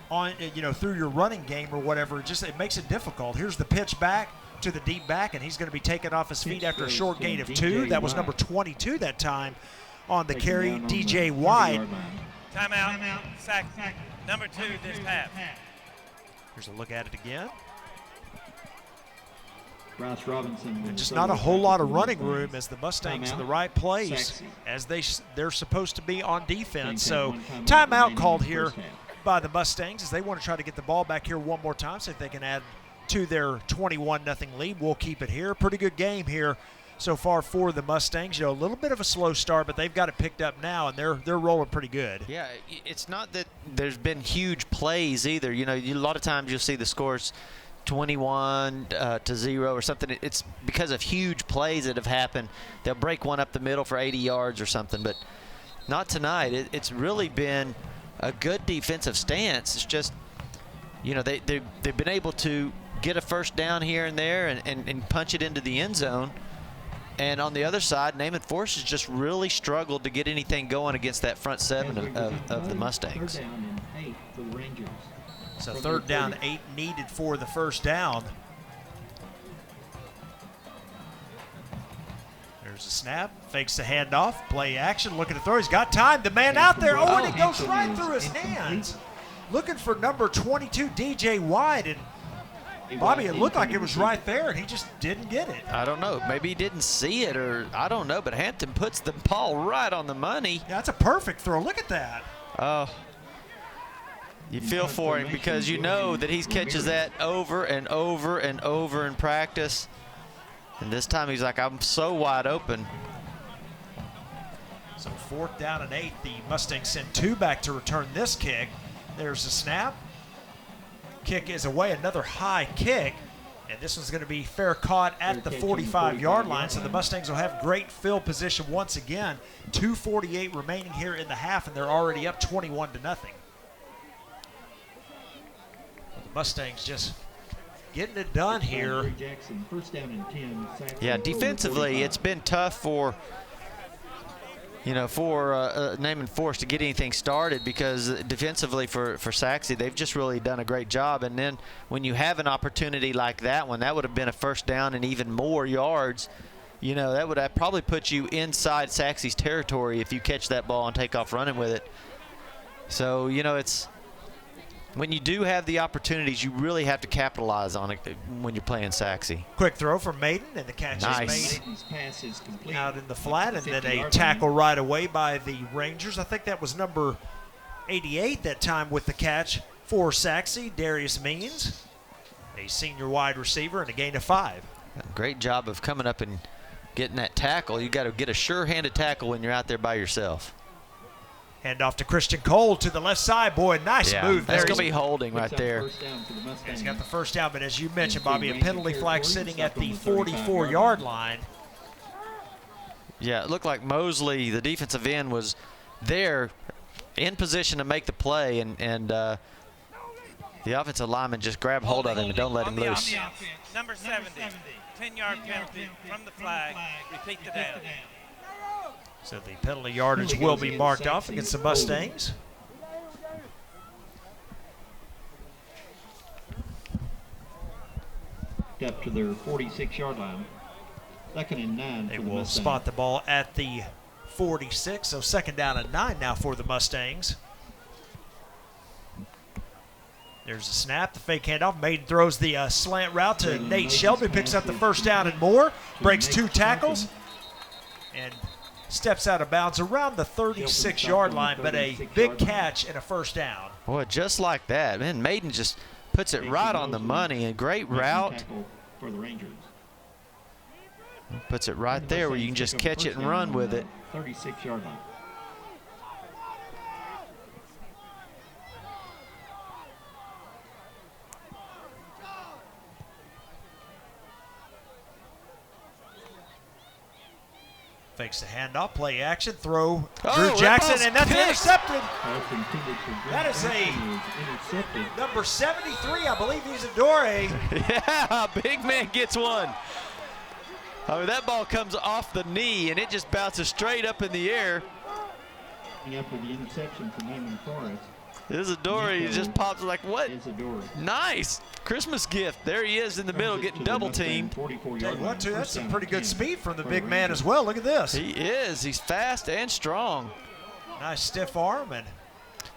on, you know, through your running game or whatever, it makes it difficult. Here's the pitch back to the deep back, and he's going to be taken off his feet after a short gain of 2. That was number 22 that time on the carry, DJ White. Timeout. Sack. Number 2 this half. Here's a look at it again. Bryce Robinson. And just not a whole lot of running room as the Mustangs in the right place as they're supposed to be on defense. So timeout called here by the Mustangs as they want to try to get the ball back here one more time, so if they can add to their 21-0 lead. We'll keep it here. Pretty good game here so far for the Mustangs. You know, a little bit of a slow start, but they've got it picked up now, and they're rolling pretty good. Yeah, it's not that there's been huge plays either. You know, a lot of times you'll see the scores 21-0 or something. It's because of huge plays that have happened. They'll break one up the middle for 80 yards or something, but not tonight. It's really been a good defensive stance. It's just, you know, they've been able to get a first down here and there and punch it into the end zone. And on the other side, Naaman Forest has just really struggled to get anything going against that front seven of the Mustangs. Third down and 8 for the Rangers. So third down, 8 needed for the first down. There's a snap, fakes the handoff, play action, looking to throw. He's got time. The man out there, and it goes right through his hands. Looking for number 22, DJ White, and Bobby, it looked like it was right there, and he just didn't get it. I don't know. Maybe he didn't see it, or I don't know, but Hampton puts the ball right on the money. Yeah, that's a perfect throw. Look at that. Oh, you feel for him because you know that he catches that over and over and over in practice. And this time he's like, I'm so wide open. So fourth down and 8. The Mustangs send 2 back to return this kick. There's the snap. Kick is away, another high kick, and this one's going to be fair caught at the 45-yard line, so the Mustangs will have great field position once again. 2:48 remaining here in the half, and they're already up 21-0. The Mustangs just getting it done here. First down and 10. Yeah, defensively it's been tough for, you know, for Naaman Forest to get anything started because defensively for Sachse, they've just really done a great job. And then when you have an opportunity like that one, that would have been a first down and even more yards. You know, that would probably put you inside Sachse's territory if you catch that ball and take off running with it. So, you know, it's when you do have the opportunities, you really have to capitalize on it when you're playing Sachse. Quick throw from Maiden, and the catch nice. is made out in the flat, and then a tackle right away by the Rangers. I think that was number 88 that time with the catch for Sachse, Darius Means, a senior wide receiver, and a gain of 5. Great job of coming up and getting that tackle. You got to get a sure-handed tackle when you're out there by yourself. Hand off to Christian Cole to the left side. Boy, nice move there. That's going to be holding right there. He's got the first down, but as you mentioned, Bobby, a penalty flag sitting at the 44-yard line. Yeah, it looked like Mosley, the defensive end, was there in position to make the play, and the offensive lineman just grabbed hold of him and don't let him loose. Number 70, 10-yard penalty from the flag. Repeat the down. So the penalty yardage will be marked off against the Mustangs. Up to their 46-yard line. 2nd and 9 They for the will Mustangs. spot the ball at the 46, so 2nd down and 9 now for the Mustangs. There's a snap, the fake handoff. Maiden throws the slant route to Nate Shelby, picks up the first down and more, breaks 2 tackles, and steps out of bounds around the 36-yard line, but a big catch and a first down. Boy, just like that. Man, Maiden just puts it right on the money. A great route. For the Rangers. Puts it right there where you can just catch it and run with it. 36-yard line. Fakes the handoff, play action, throw Oh, Drew Jackson, that and that's ball's intercepted. That is Number 73, I believe Isadore. Yeah, big man gets one. I mean, that ball comes off the knee, and it just bounces straight up in the air. Up with the interception from Naaman Forest. Isadore just pops like, what? Isadore. Nice. Christmas gift. There he is in the middle getting double teamed. Tell you what, too, that's some pretty good speed from the big man as well. Look at this. He is. He's fast and strong. Nice stiff arm. And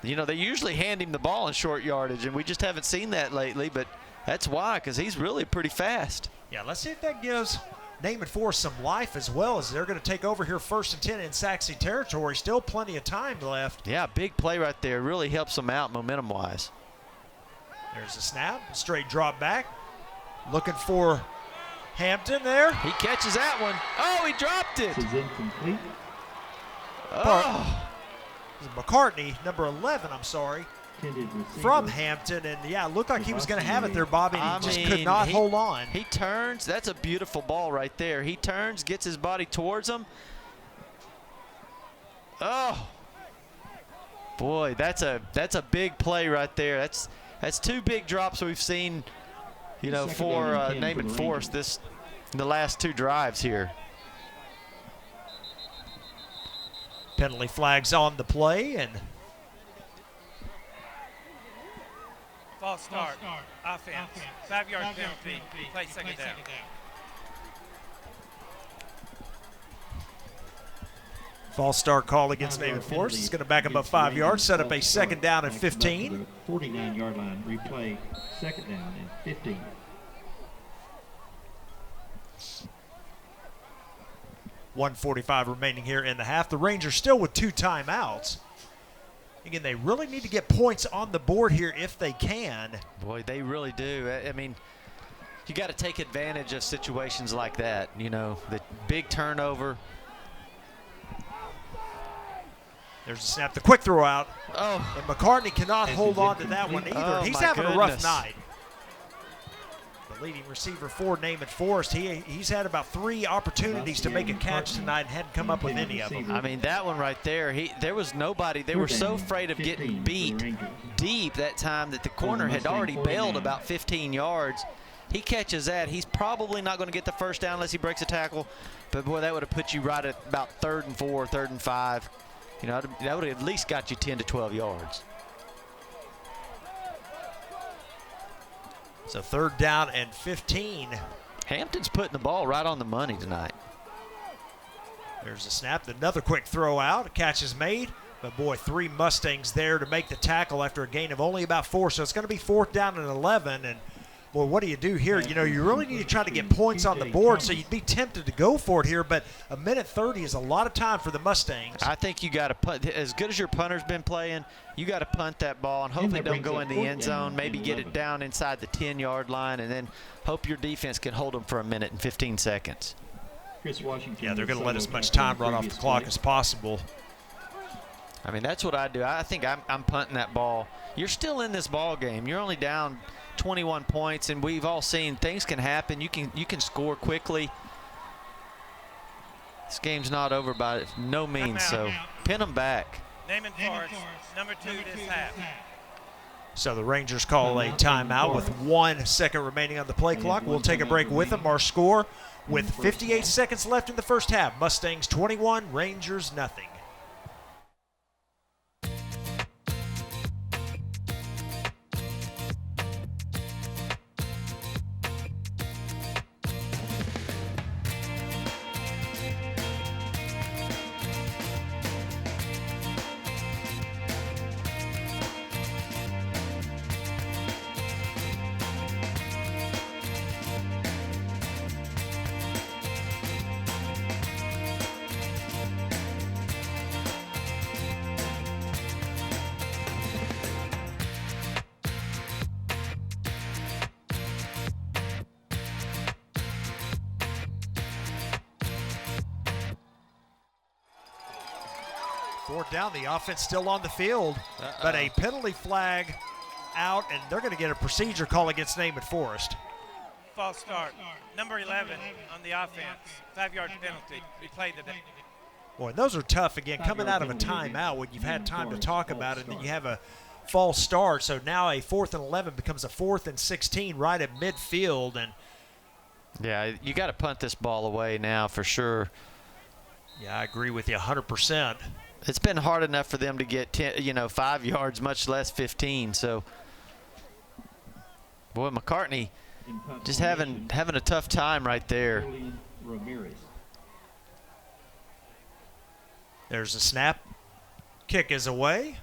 you know, they usually hand him the ball in short yardage, and we just haven't seen that lately, but that's why, because he's really pretty fast. yeah, let's see if that gives Naaman Forest some life as well, as they're going to take over here 1st and 10 in Sachse territory. Still plenty of time left. Yeah, big play right there. Really helps them out momentum-wise. There's a snap, straight drop back. Looking for Hampton there. He catches that one. Oh, he dropped it. This is incomplete. Oh. McCartney, number 11, I'm sorry, from Hampton. And yeah, it looked like he was going to have it there, Bobby, and he just could not hold on. He turns. That's a beautiful ball right there. He turns, gets his body towards him. Oh. Boy, that's a big play right there. That's 2 big drops we've seen, you know, for Naaman Forest in the last 2 drives here. Penalty flags on the play, and False start. Offense. 5-yard penalty. Play 2nd down. false start call against Naaman Forest. It's going to back him up 5 yards, set up a 2nd down and 15. 49-yard line. Replay 2nd down and 15. .145 remaining here in the half. The Rangers still with 2 timeouts. Again, they really need to get points on the board here if they can. Boy, they really do. I mean, you got to take advantage of situations like that. You know, the big turnover. There's a snap, the quick throw out. Oh. And McCartney cannot hold on to that one either. Oh, He's my having a rough goodness. night. The leading receiver for Naaman Forest, he's had about 3 opportunities to make a catch tonight and hadn't come up with any of them. I mean, that one right there, there was nobody. They were so afraid of getting beat deep that time that the corner had already bailed about 15 yards. He catches that. He's probably not going to get the first down unless he breaks a tackle. But, boy, that would have put you right at about 3rd and 4, 3rd and 5. You know, that would have at least got you 10 to 12 yards. So 3rd down and 15. Hampton's putting the ball right on the money tonight. There's a snap, another quick throw out. A catch is made, but boy, 3 Mustangs there to make the tackle after a gain of only about 4. So it's going to be 4th down and 11. And Boy, what do you do here? You know, you really need to try to get points on the board, so you'd be tempted to go for it here, but a minute 30 is a lot of time for the Mustangs. I think you got to punt. As good as your punter's been playing, you got to punt that ball and hope it don't go in the end zone, maybe get it down inside the 10-yard line, and then hope your defense can hold them for a minute and 15 seconds. Chris Washington. Yeah, they're going to let as much time run off the clock as possible. I mean, that's what I do. I think I'm punting that ball. You're still in this ball game. You're only down 21 points, and we've all seen things can happen. You can score quickly. This game's not over by no means, so pin them back. Naaman Forest, number 2 this half. So the Rangers call a timeout with 1 second remaining on the play clock. We'll take a break with them. Our score with 58 seconds left in the first half. Mustangs 21, Rangers nothing. Fourth down, the offense still on the field, but a penalty flag out, and they're going to get a procedure call against Naaman Forest. False start. Number 11 on the offense. 5-yard penalty. Replay today. Boy, those are tough, again, coming out of a timeout when you've had time to talk about it, and then you have a false start. So now a 4th and 11 becomes a 4th and 16 right at midfield. And yeah, you got to punt this ball away now for sure. Yeah, I agree with you 100%. It's been hard enough for them to get 5 yards, much less 15. So, boy, McCartney just having a tough time right there. There's a snap. Kick is away.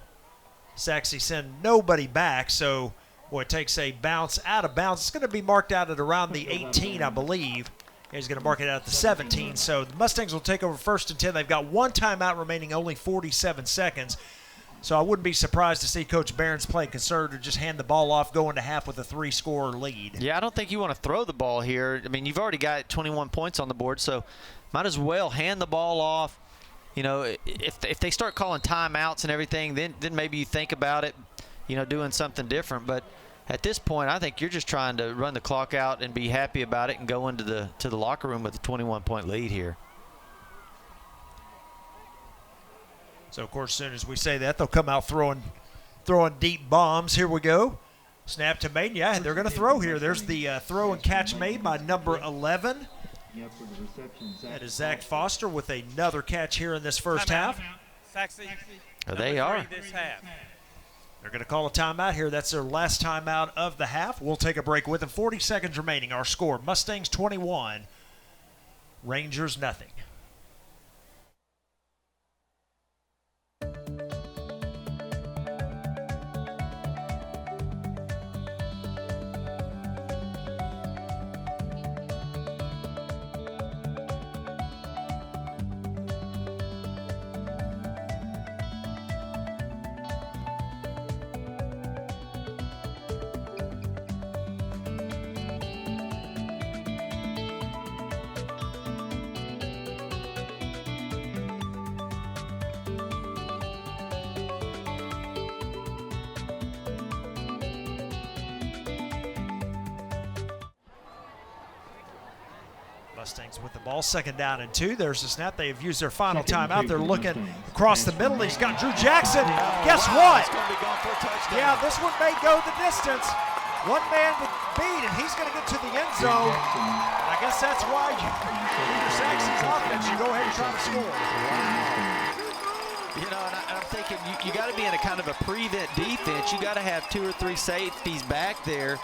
Sachse send nobody back, so boy, it takes a bounce out of bounds. It's going to be marked out at around the 18, I believe. He's going to mark it out at the 17. So the Mustangs will take over 1st and 10. They've got 1 timeout remaining, only 47 seconds. So I wouldn't be surprised to see Coach Barron's play conservative, just hand the ball off, go into half with a 3-score lead. Yeah, I don't think you want to throw the ball here. I mean, you've already got 21 points on the board, so might as well hand the ball off. You know, if they start calling timeouts and everything, then maybe you think about it, doing something different. But at this point, I think you're just trying to run the clock out and be happy about it and go into the locker room with a 21-point lead here. So, of course, as soon as we say that, they'll come out throwing deep bombs. Here we go. Snap to Maiden. Yeah, they're going to throw here. There's the throw and catch made by number 11. That is Zach Foster with another catch here in this first half. Sachse, they are. This half. They're going to call a timeout here. That's their last timeout of the half. We'll take a break with them. 40 seconds remaining. Our score, Mustangs 21, Rangers nothing. Mustangs with the ball, 2nd down and 2. There's the snap. They have used their final timeout. They're looking across the middle. He's got Drew Jackson. Guess what? Yeah, this one may go the distance. One man with beat, and he's going to get to the end zone. And I guess that's why Sachse's offense, you go ahead and try to score. And I'm thinking you got to be in a kind of a prevent defense. You got to have 2 or 3 safeties back there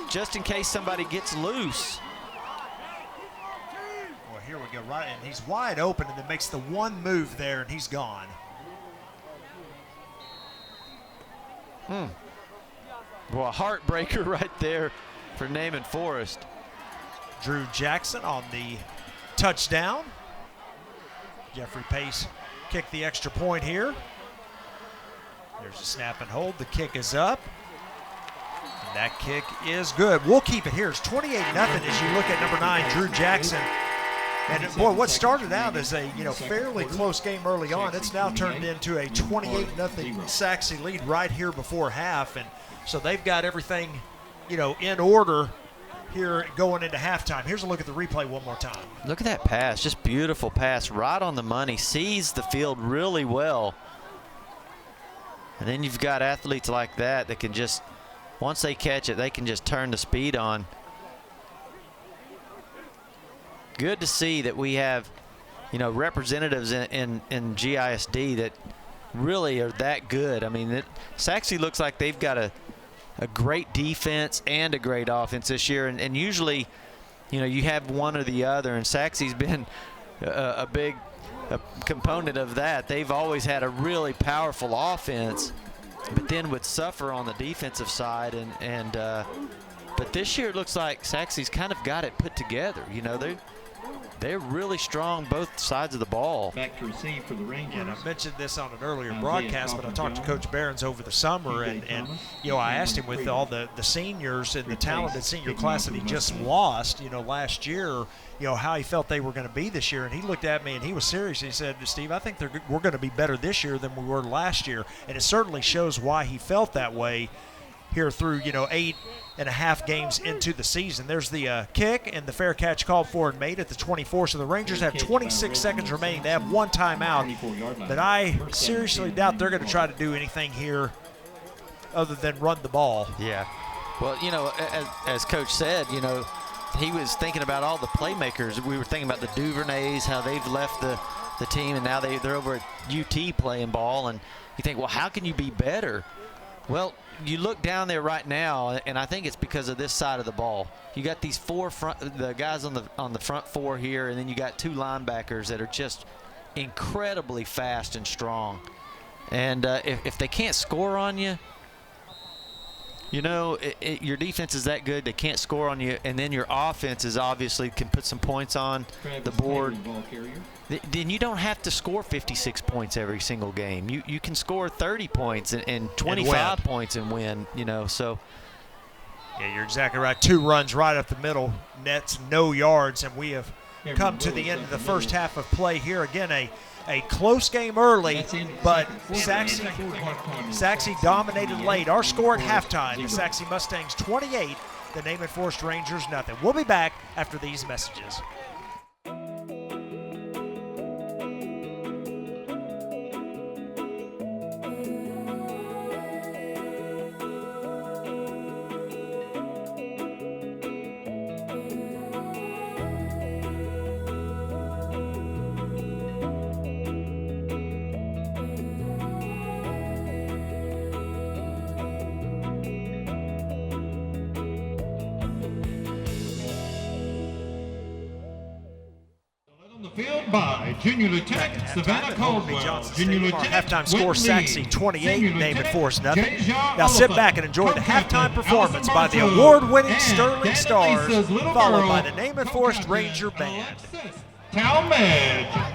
just in case somebody gets loose. Here we go, right, and he's wide open, and then makes the one move there, and he's gone. Well, a heartbreaker right there. for Naaman Forest. Drew Jackson on the touchdown. Jeffrey Pace kicked the extra point here. There's a snap and hold. The kick is up. And that kick is good. We'll keep it here. It's 28-0 as you look at number 9, Drew Jackson. And boy, what started out as a fairly close game early on, it's now turned into a 28-0 Sachse lead right here before half. And so they've got everything, in order here going into halftime. Here's a look at the replay one more time. Look at that pass, just beautiful pass, right on the money, sees the field really well. And then you've got athletes like that can just, once they catch it, they can just turn the speed on. Good to see that we have, representatives in GISD that really are that good. I mean, Sachse looks like they've got a great defense and a great offense this year, and usually, you have one or the other, and Sachse's been a big component of that. They've always had a really powerful offense, but then would suffer on the defensive side, but this year it looks like Sachse's kind of got it put together. They're really strong both sides of the ball. Back to receive for the Rangers. And I mentioned this on an earlier broadcast, but I talked to Coach Behrens over the summer, and I asked him with all the seniors and the talented senior class that he just lost, last year, how he felt they were going to be this year. And he looked at me and he was serious. He said, Steve, I think we're going to be better this year than we were last year. And it certainly shows why he felt that way here through, 8.5 games into the season. There's the kick and the fair catch called for and made at the 24. So the Rangers have 26 seconds remaining. They have one timeout, but I seriously doubt they're going to try to do anything here other than run the ball. Yeah. Well, as Coach said, he was thinking about all the playmakers. We were thinking about the Duvernays, how they've left the team, and now they're over at UT playing ball. And you think, well, how can you be better? Well, you look down there right now, and I think it's because of this side of the ball. You got these the guys on the front four here, and then you got 2 linebackers that are just incredibly fast and strong. And if they can't score on you, your defense is that good, they can't score on you, and then your offense is obviously can put some points on the board. Then you don't have to score 56 points every single game. You can score 30 points and 25 points and win, so. Yeah, you're exactly right. 2 runs right up the middle, nets, no yards, and we have come to the end of the first half of play here. Again, a close game early, but Sachse dominated late. Our score at halftime, the Sachse Mustangs 28, the Naaman Forest Rangers nothing. We'll be back after these messages. Field by Junior Lieutenant Savannah Caldwell. Junior Lieutenant halftime score Sachse 28, Naaman Forest nothing. Now sit back and enjoy the halftime performance by the award-winning Sterling Stars, followed by the Naaman Forest Ranger Band. Talmadge.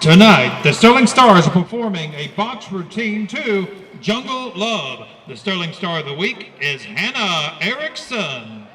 Tonight, the Sterling Stars are performing a box routine to Jungle Love. The Sterling Star of the Week is Hannah Erickson.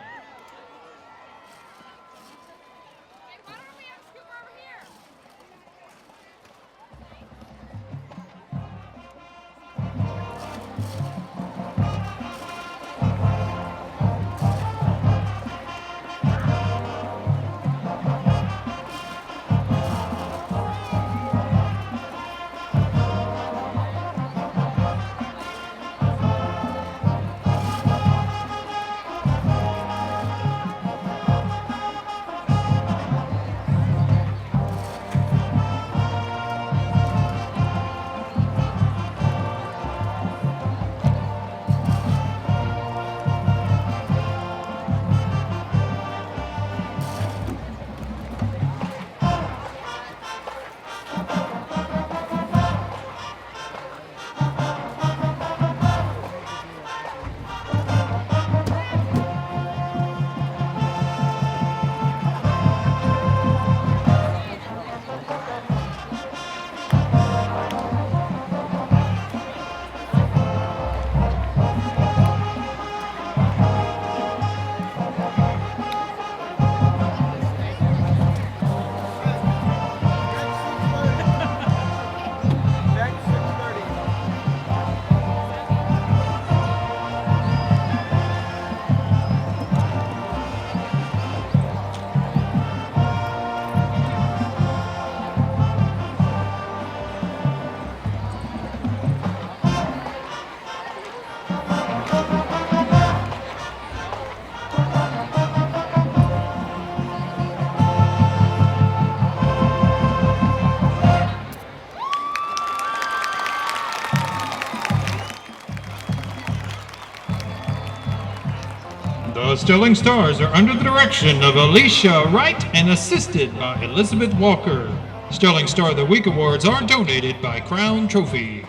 The Sterling Stars are under the direction of Alicia Wright and assisted by Elizabeth Walker. Sterling Star of the Week awards are donated by Crown Trophy.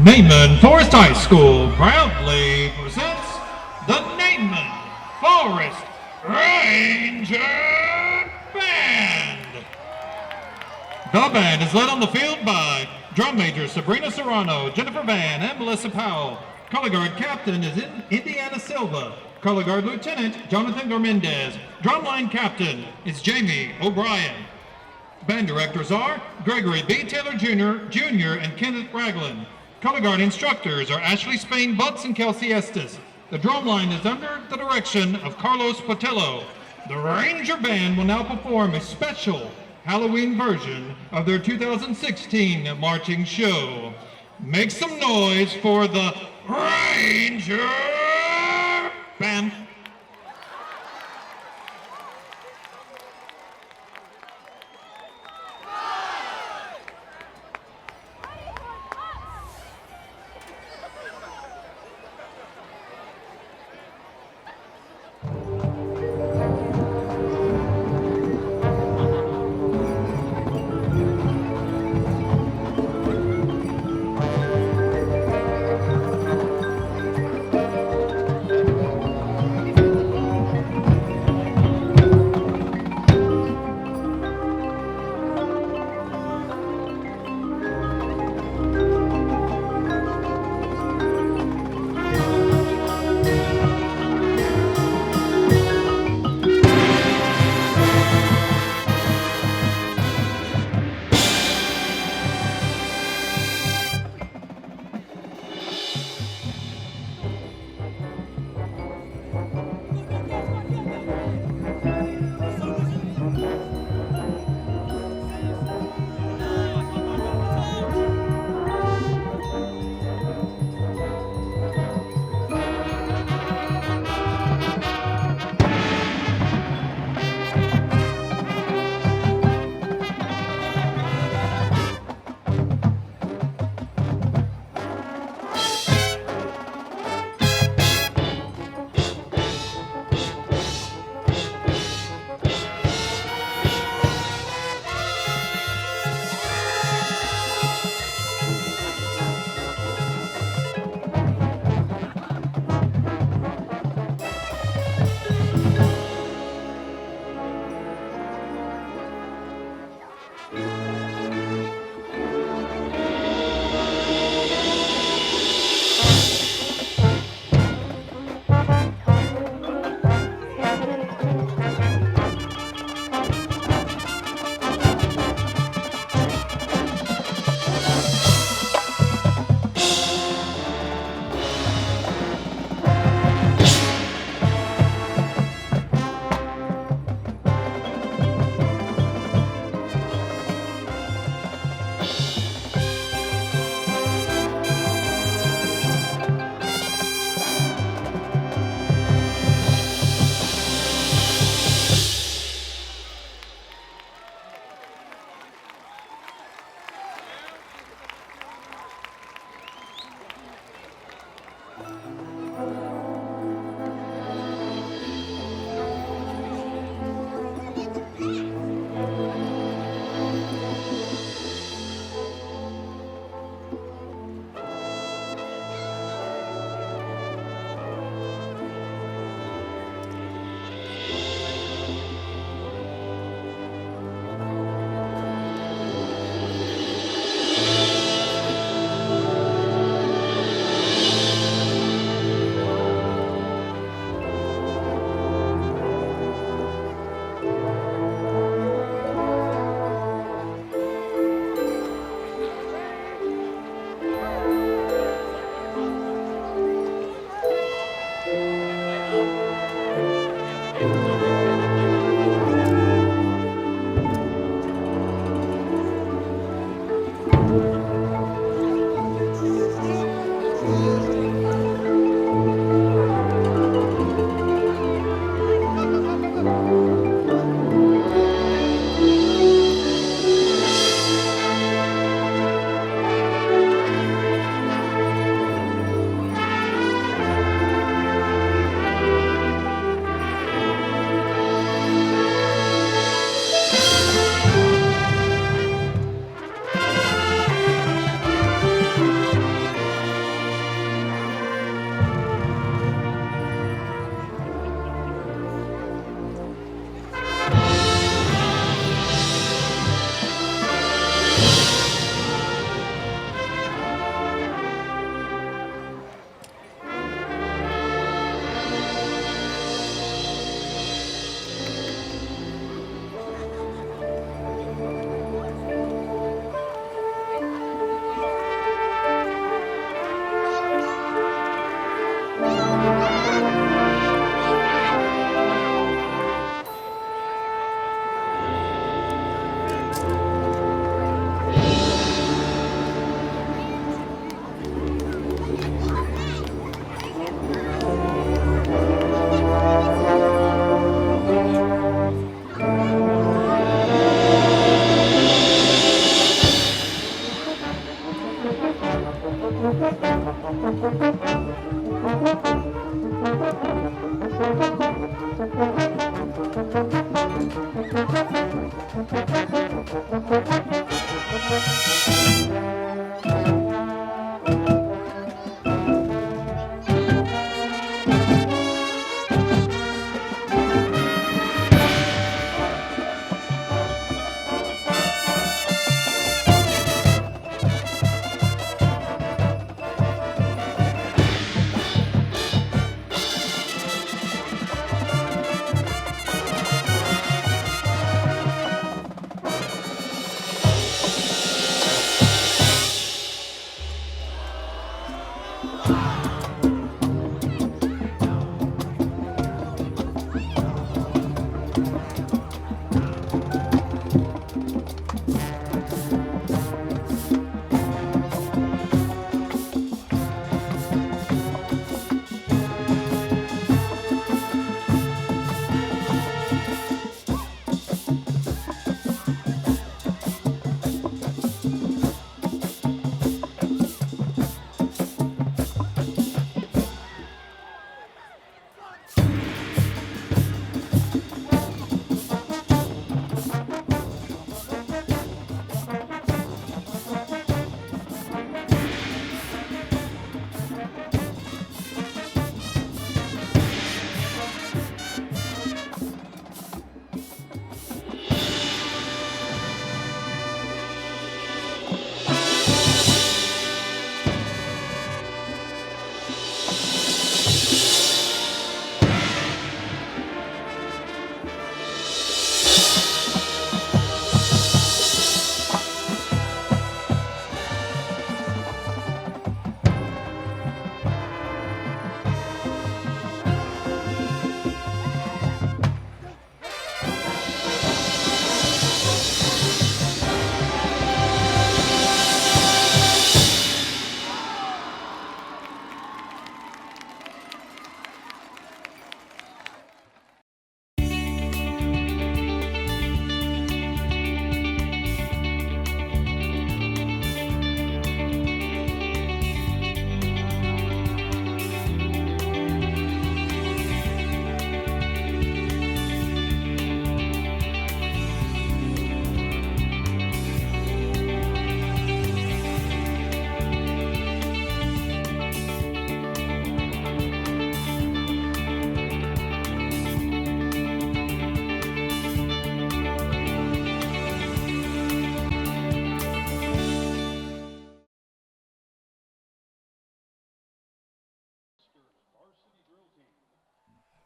Naaman Forest High School proudly presents the Naaman Forest Ranger Band. The band is led on the field by drum major Sabrina Serrano, Jennifer Van, and Melissa Powell. Color guard captain is Indiana Silva. Color guard lieutenant Jonathan Gormendez. Drumline captain is Jamie O'Brien. Band directors are Gregory B. Taylor Jr. and Kenneth Ragland. Color guard instructors are Ashley Spain Butts and Kelsey Estes. The drum line is under the direction of Carlos Potello. The Ranger Band will now perform a special Halloween version of their 2016 marching show. Make some noise for the Ranger Band.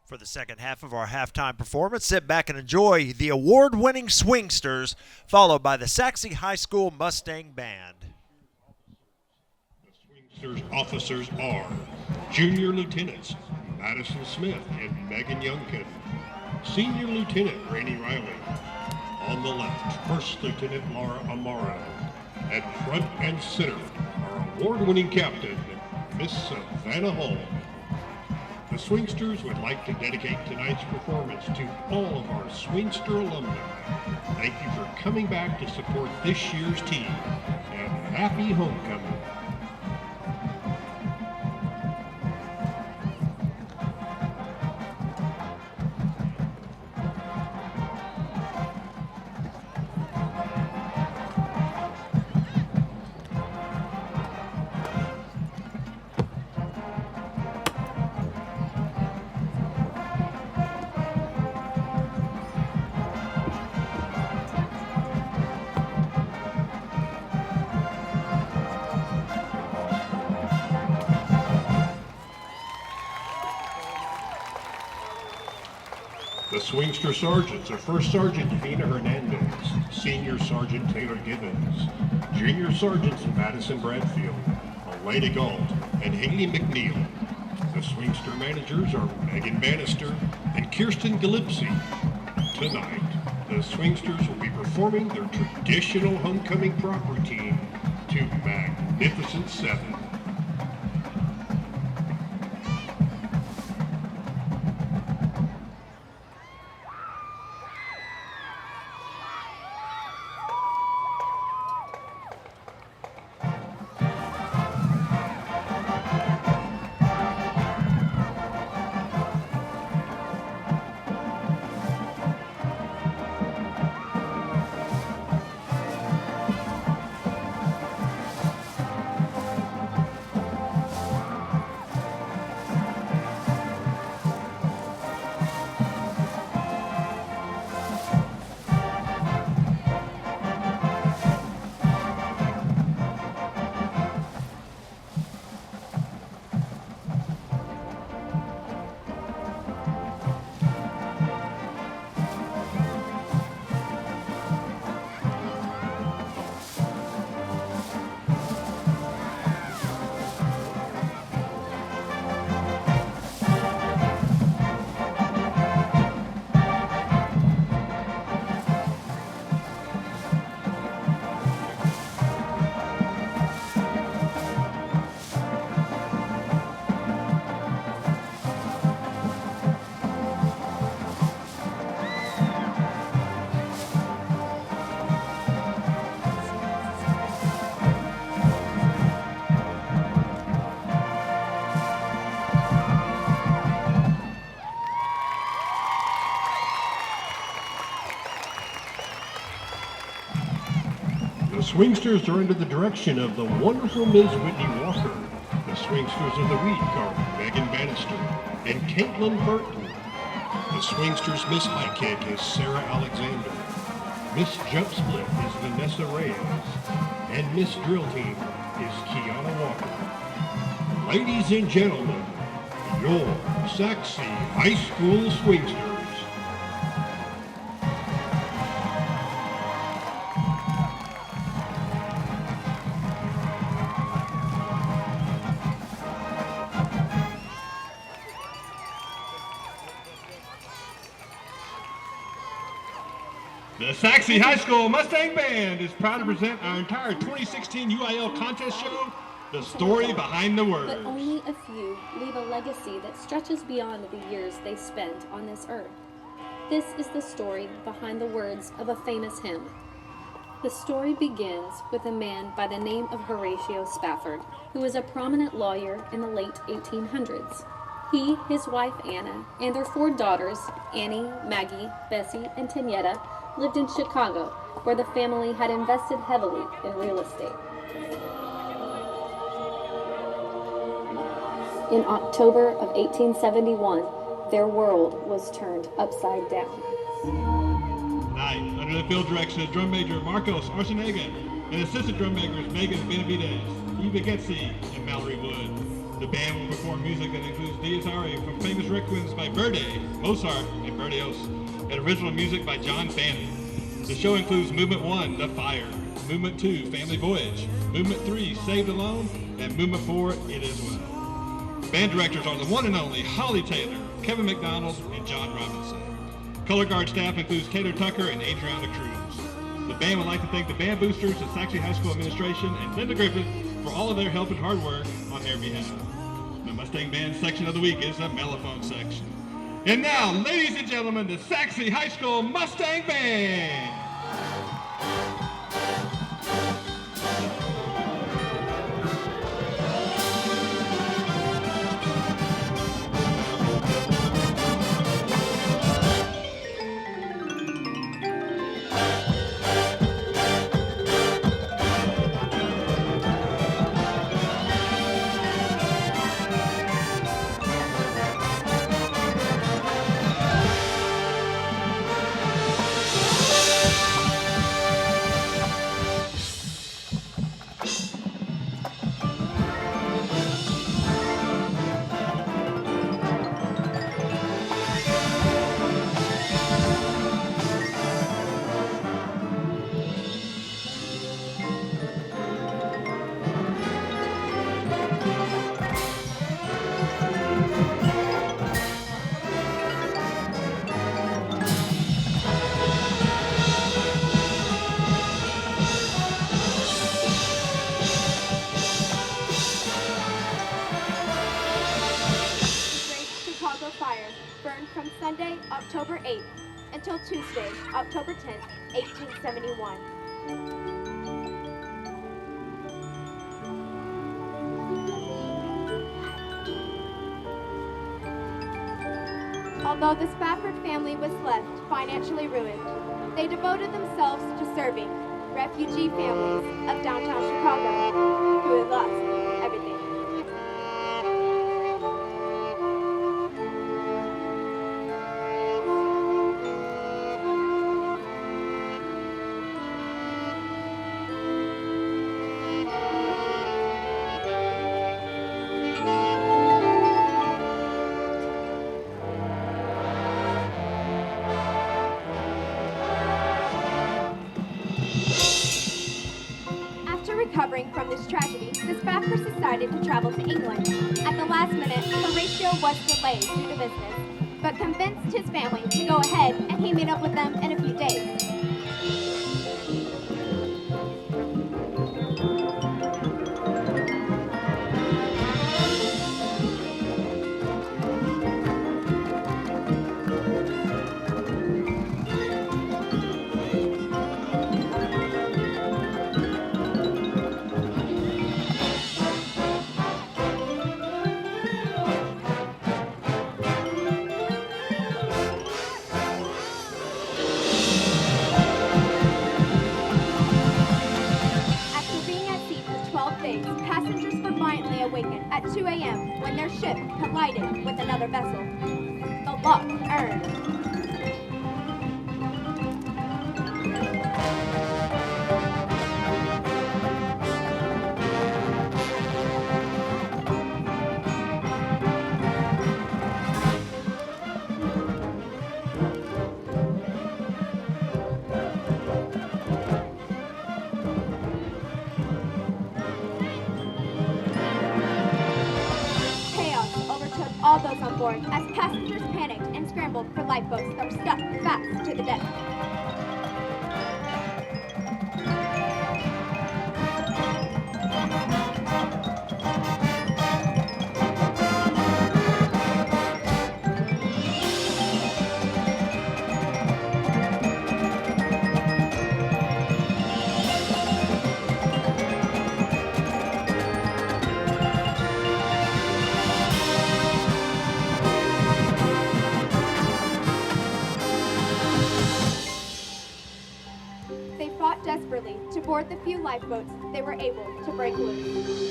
For the second half of our halftime performance, sit back and enjoy the award-winning Swingsters, followed by the Sachse High School Mustang Band. The Swingsters officers are Junior Lieutenants Madison Smith and Megan Youngkin. Senior Lieutenant Rainey Riley. On the left, First Lieutenant Laura Amaro. At front and center, our award-winning captain, Miss Savannah Hall. The Swingsters would like to dedicate tonight's performance to all of our Swingster alumni. Thank you for coming back to support this year's team, and happy homecoming. The Swingster Sergeants are First Sergeant Vina Hernandez, Senior Sergeant Taylor Gibbons, Junior Sergeants Madison Bradfield, Elena Galt, and Haley McNeil. The Swingster managers are Megan Bannister and Kirsten Gillipsey. Tonight, the Swingsters will be performing their traditional homecoming prop routine to Magnificent Seven. The Swingsters are under the direction of the wonderful Ms. Whitney Walker. The Swingsters of the week are Megan Bannister and Caitlin Burton. The Swingsters Miss High Kick is Sarah Alexander. Miss Jump Split is Vanessa Reyes. And Miss Drill Team is Kiana Walker. Ladies and gentlemen, your Sachse High School Swingsters. The Sachse High School Mustang Band is proud to present our entire 2016 UIL contest show, The Story Behind the Words. But only a few leave a legacy that stretches beyond the years they spent on this earth. This is the story behind the words of a famous hymn. The story begins with a man by the name of Horatio Spafford, who was a prominent lawyer in the late 1800s. He, his wife Anna, and their 4 daughters, Annie, Maggie, Bessie, and Tanietta, lived in Chicago, where the family had invested heavily in real estate. In October of 1871, their world was turned upside down. Tonight, under the field direction of drum major Marcos Arcenega and assistant drum makers Megan Benavides, Eva Getzi, and Mallory Wood. The band will perform music that includes Dies Irae from famous requiems by Verdi, Mozart, and Berlioz, and original music by John Bannon. The show includes Movement 1, The Fire, Movement 2, Family Voyage, Movement 3, Saved Alone, and Movement 4, It Is Well. Band directors are the one and only Holly Taylor, Kevin McDonald, and John Robinson. Color guard staff includes Taylor Tucker and Adriana Cruz. The band would like to thank the band boosters, the Sachse High School administration, and Linda Griffith for all of their help and hard work on their behalf. The Mustang Band section of the week is the mellophone section. And now, ladies and gentlemen, the Sachse High School Mustang Band. From Sunday, October 8th, until Tuesday, October 10th, 1871. Although the Spafford family was left financially ruined, they devoted themselves to serving refugee families of downtown Chicago who had lost everything. Recovering from this tragedy, the Spaffords decided to travel to England. At the last minute, Horatio was delayed due to business, but convinced his family to go ahead, and he made up with them in a few days. Passengers were violently awakened at 2 a.m. when their ship collided with another vessel, the Loch Earn. All those on board as passengers panicked and scrambled for lifeboats that were stuck fast to the deck. Desperately to board the few lifeboats they were able to break loose.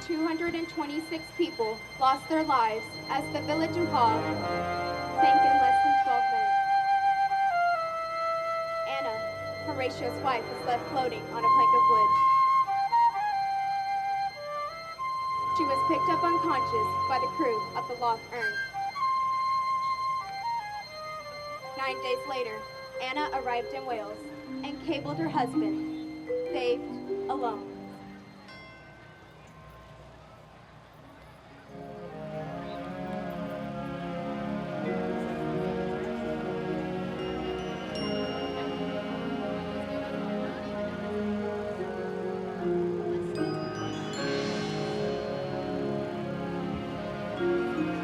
"226 people lost their lives as the village of Hall sank in less than 12 minutes. Anna, Horatio's wife, was left floating on a plank of wood. She was picked up unconscious by the crew of the Loch Earn. 9 days later, Anna arrived in Wales and cabled her husband, saved alone.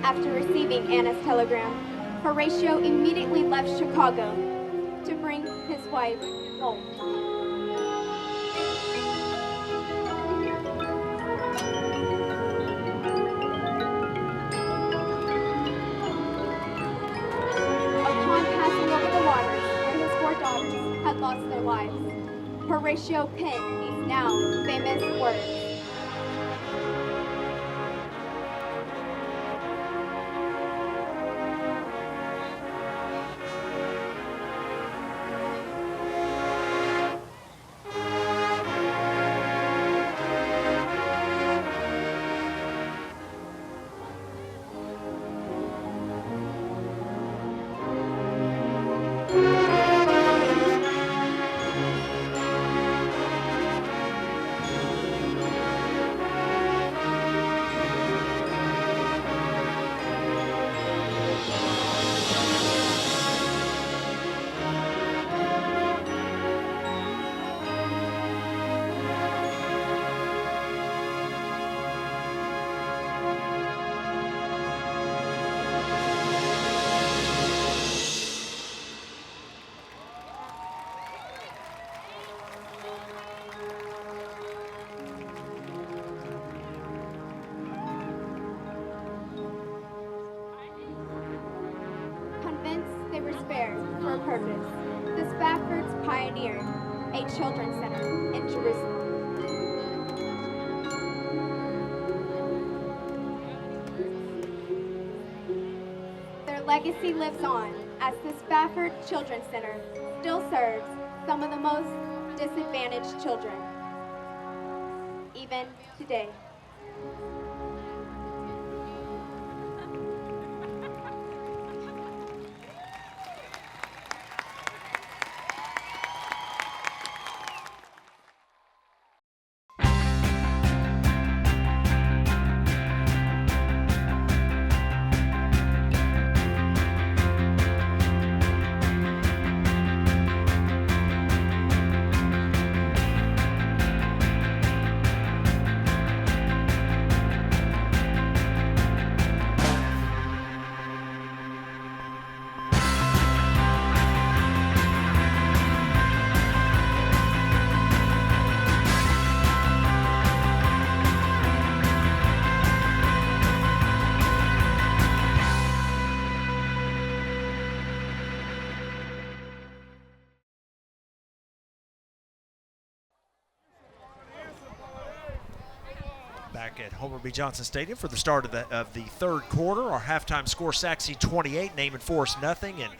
After receiving Anna's telegram, Horatio immediately left Chicago to bring his wife home. Upon passing over the waters where his 4 daughters had lost their lives, Horatio penned these now famous words. They were spared for a purpose. The Spaffords pioneered a children's center in Jerusalem. Their legacy lives on as the Spafford Children's Center still serves some of the most disadvantaged children, even today. Back at Homer B. Johnson Stadium for the start of the third quarter. Our halftime score, Sachse 28, Naaman Forest nothing. And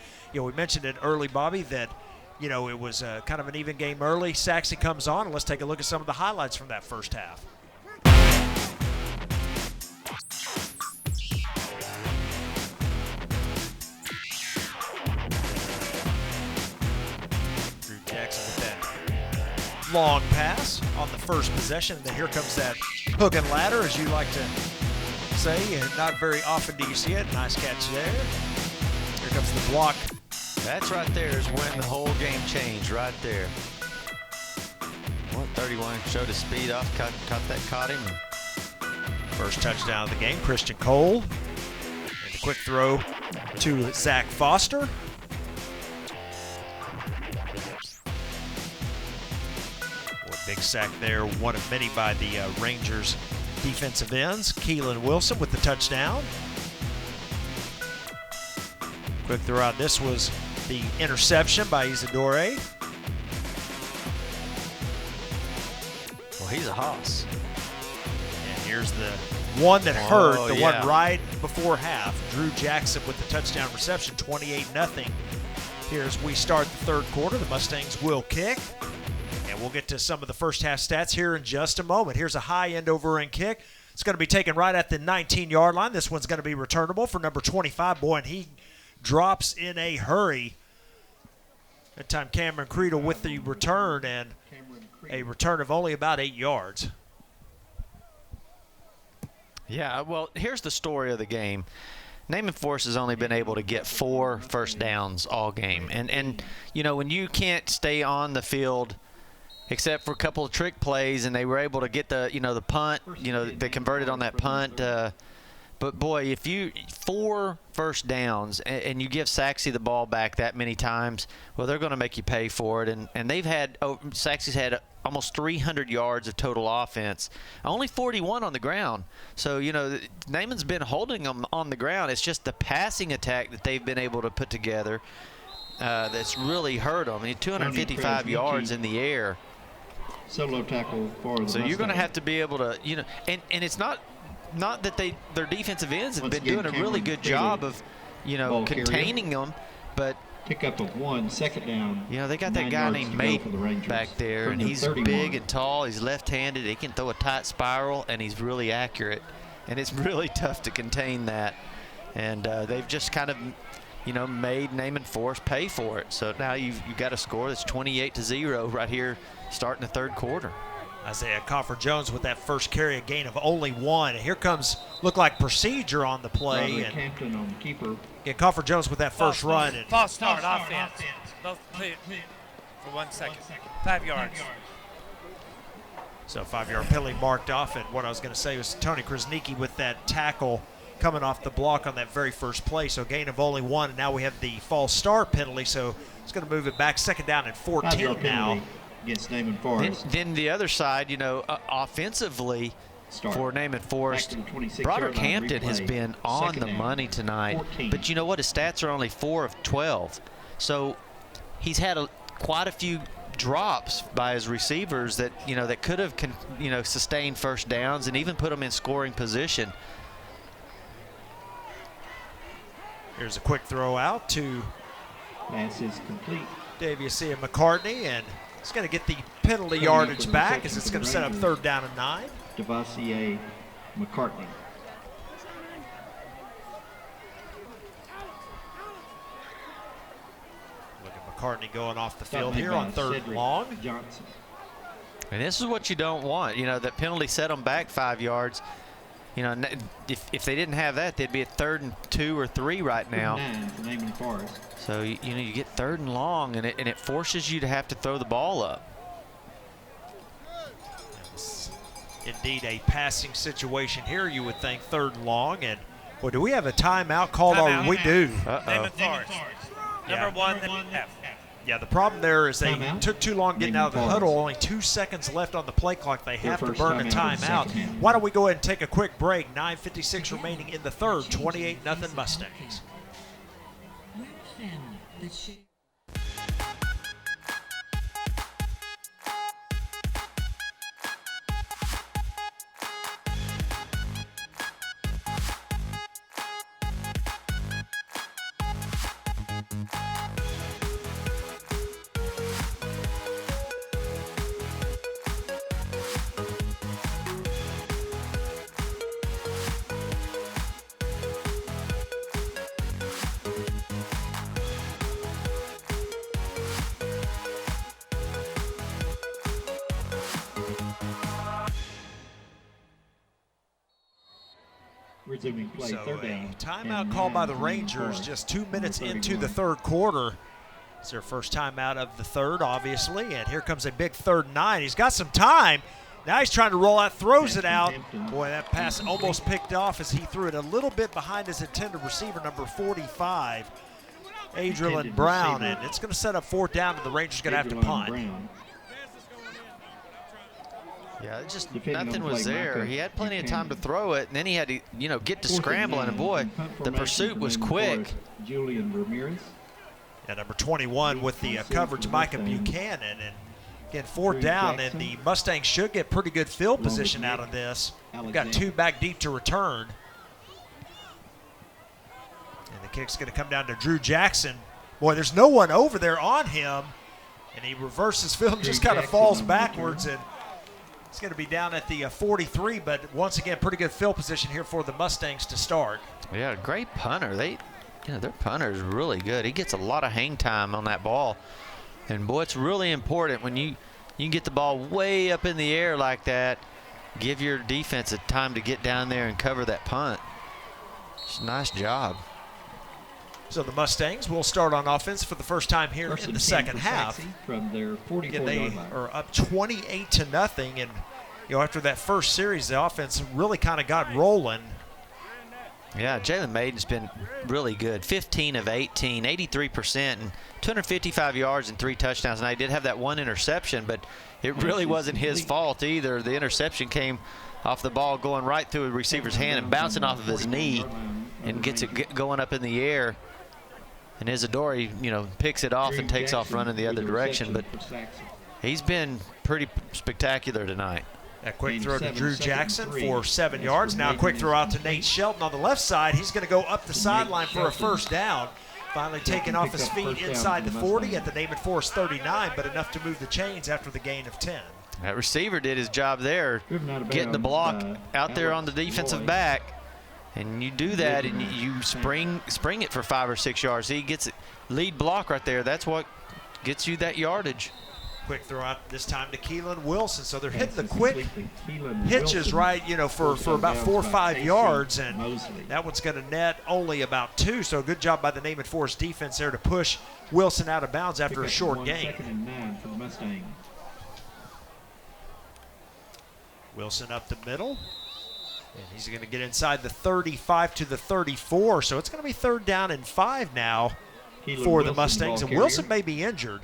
we mentioned it early, Bobby, that it was kind of an even game early. Sachse comes on, and let's take a look at some of the highlights from that first half. Drew Jackson with that long pass on the first possession, and then here comes that hook and ladder, as you like to say, and not very often do you see it. Nice catch there. Here comes the block. That's right there is when the whole game changed, right there. 131 showed his speed off, caught him. First touchdown of the game, Christian Cole. And a quick throw to Zach Foster. Big sack there, one of many by the Rangers defensive ends. Keelan Wilson with the touchdown. Quick throw out. This was the interception by Isidore. Well, he's a hoss. And here's the one that hurt, one right before half. Drew Jackson with the touchdown reception, 28-0. Here as we start the third quarter, the Mustangs will kick. And we'll get to some of the first half stats here in just a moment. Here's a high end over end kick. It's going to be taken right at the 19-yard line. This one's going to be returnable for number 25. Boy, and he drops in a hurry. That time Cameron Creedle with the return, and a return of only about 8 yards. Yeah, well, here's the story of the game. Naaman Forest has only been able to get 4 first downs all game. And when you can't stay on the field except for a couple of trick plays, and they were able to get the punt, they converted on that punt. But But boy, if you 4 first downs and you give Sachse the ball back that many times, well, they're going to make you pay for it. And they've had Sachse's had almost 300 yards of total offense, only 41 on the ground. So Naaman's been holding them on the ground. It's just the passing attack that they've been able to put together that's really hurt them. I mean, 255 yards in the air. Solo tackle for the So you're going to have to be able to, and it's not that their defensive ends have been doing a really good job of, containing them, but pick up of 1, second down. they got that guy named Mate back there, and he's 31. Big and tall. He's left-handed. He can throw a tight spiral, and he's really accurate. And it's really tough to contain that. And they've just kind of, made Naaman Forest pay for it. So now you've got a score that's 28-0 right here, starting the third quarter. Isaiah Coffer-Jones with that first carry, a gain of only 1. And here comes, look like procedure on the play. And Campton on the keeper. Get Coffer-Jones with that first run. And false start offense. Both clear for 1 second. 5 yards. So 5-yard penalty marked off. And what I was going to say was Tony Krasnicki with that tackle coming off the block on that very first play. So gain of only 1. And now we have the false start penalty. So it's going to move it back. Second down and 14 now. Against Naaman Forest. Then the other side, offensively for Naaman Forest, Broderick Hampton has been on the money tonight. 14. But you know what? His stats are only 4 of 12. So he's had quite a few drops by his receivers that, that could have, sustained first downs and even put them in scoring position. Here's a quick throw out to Pass is complete. Davia McCartney, and it's going to get the penalty yardage back as it's going to set up third down and 9. Devassie McCartney. Look at McCartney going off the field here on third and long. Johnson. And this is what you don't want. That penalty set them back 5 yards. If they didn't have that, they'd be at 3rd and 2 or 3 right now. 9 for Naaman Forest. So you get 3rd and long, and it forces you to have to throw the ball up. Indeed, a passing situation here. You would think 3rd and long, and boy, do we have a timeout called? Or we do. Naaman Forest. Number 1 half. Yeah, the problem there is they took too long getting out of the Naaman huddle. Forest. Only 2 seconds left on the play clock. They have to first burn a timeout of the timeout. second half. Why don't we go ahead and take a quick break? 9:56 remaining in the third. 28-0 Mustangs. Resuming play, So third down. timeout called by the Rangers just 2 minutes into the third quarter. It's their first timeout of the third, obviously, and here comes a big 3rd and 9. He's got some time. Now he's trying to roll out, throws it out. Boy, that pass almost picked off as he threw it a little bit behind his intended receiver, number 45, Adrian Brown, and it's going to set up 4th down, and the Rangers going to have to punt. Yeah, it just nothing was there. He had plenty of time to throw it, and then he had to, get to scrambling. And boy, the pursuit was quick. Julian Ramirez. Yeah, number 21 with the coverage, Micah Buchanan, and again 4th down, and the Mustangs should get pretty good field position out of this. We've got 2 back deep to return, and the kick's going to come down to Drew Jackson. Boy, there's no one over there on him, and he reverses field, just kind of falls backwards, and it's going to be down at the 43, but once again, pretty good field position here for the Mustangs to start. Yeah, great punter. Their punter is really good. He gets a lot of hang time on that ball. And boy, it's really important when you get the ball way up in the air like that, give your defense a time to get down there and cover that punt. It's a nice job. So the Mustangs will start on offense for the first time here in the second half. From their 44-yard line. They are up 28-0, and after that first series, the offense really kind of got rolling. Yeah, Jalen Maiden's been really good. 15 of 18, 83%, and 255 yards and 3 touchdowns. And I did have that one interception, but it really wasn't his fault either. The interception came off the ball going right through a receiver's hand and bouncing off of his knee and gets it going up in the air. And Isadori, you know, picks it off and takes off running the other direction. But he's been pretty spectacular tonight. That quick throw to Drew Jackson for 7 yards. Now a quick throw out to Nate Shelton on the left side. He's going to go up the sideline for a first down. Finally taken off his feet inside the 40 at the Naaman Forest 39, but enough to move the chains after the gain of 10. That receiver did his job there, getting the block out there on the defensive back. And you do that, and you spring it for 5 or 6 yards. He gets it, lead block right there. That's what gets you that yardage. Quick throw out this time to Keelan Wilson. So they're hitting the quick hitches right, you know, for about 4 or 5 yards, and that one's going to net only about 2. So good job by the Naaman Forest defense there to push Wilson out of bounds after a short gain. Wilson up the middle, and he's going to get inside the 35 to the 34. So it's going to be 3rd down and 5 now for the Mustangs, and Wilson may be injured.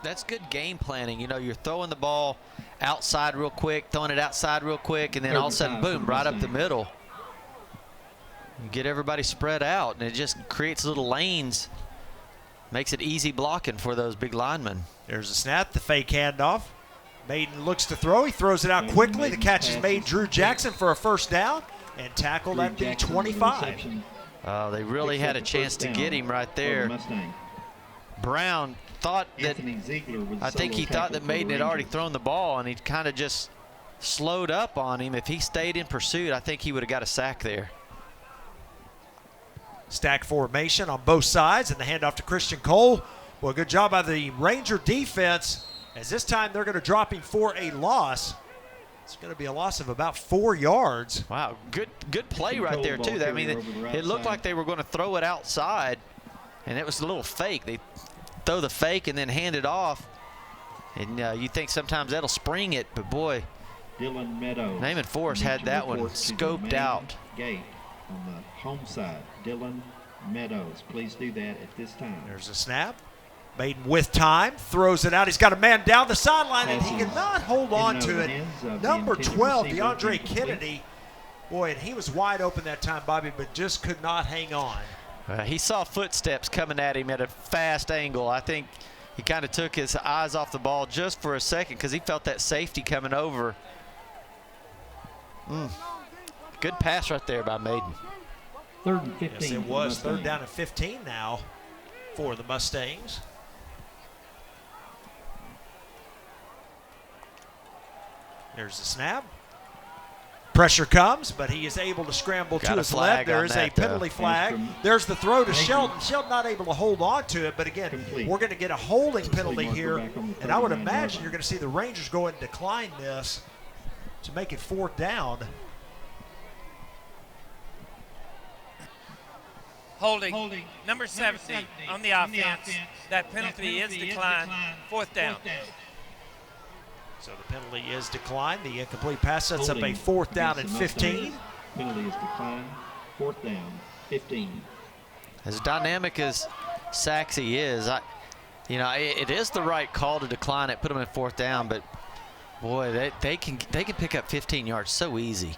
That's good game planning. You know, you're throwing the ball outside real quick, throwing it outside real quick, and then all of a sudden, boom, right up the middle. You get everybody spread out, and it just creates little lanes. Makes it easy blocking for those big linemen. There's a snap, the fake handoff. Maiden looks to throw. He throws it out quickly. The catch is made. Drew Jackson for a first down and tackled at the 25. They really had a chance to get him right there. Brown thought that, I think he thought that Maiden had already thrown the ball, and he kind of just slowed up on him. If he stayed in pursuit, I think he would have got a sack there. Stack formation on both sides, and the handoff to Christian Cole. Well, good job by the Ranger defense, as this time they're going to drop him for a loss. It's going to be a loss of about 4 yards. Wow, good play right there, too. I mean, it looked like they were going to throw it outside, and it was a little fake. They throw the fake and then hand it off, and you think sometimes that'll spring it, but boy, Dylan Meadows. Naaman Forest had that one scoped out. Gate on the home side. Dylan Meadows, please do that at this time. There's a snap. Maiden with time, throws it out. He's got a man down the sideline, and he cannot hold on to it. Number 12, DeAndre Kennedy. Boy, and he was wide open that time, Bobby, but just could not hang on. He saw footsteps coming at him at a fast angle. I think he kind of took his eyes off the ball just for a second because he felt that safety coming over. Good pass right there by Maiden. 3rd and 15. Yes, it was 3rd down and 15 now for the Mustangs. There's the snap. Pressure comes, but he is able to scramble to his left. There is a penalty flag. There's the throw to Shelton. Shelton not able to hold on to it, but again, we're going to get a holding penalty here, and I would imagine you're going to see the Rangers go ahead and decline this to make it 4th down. Holding number 70 on the offense. That penalty is declined. 4th down. So the penalty is declined. The incomplete pass sets up a 4th down and 15. Penalty is declined. 4th down, 15. As dynamic as Sachse is, you know, it is the right call to decline it, put them in 4th down, but boy, they can pick up 15 yards so easy.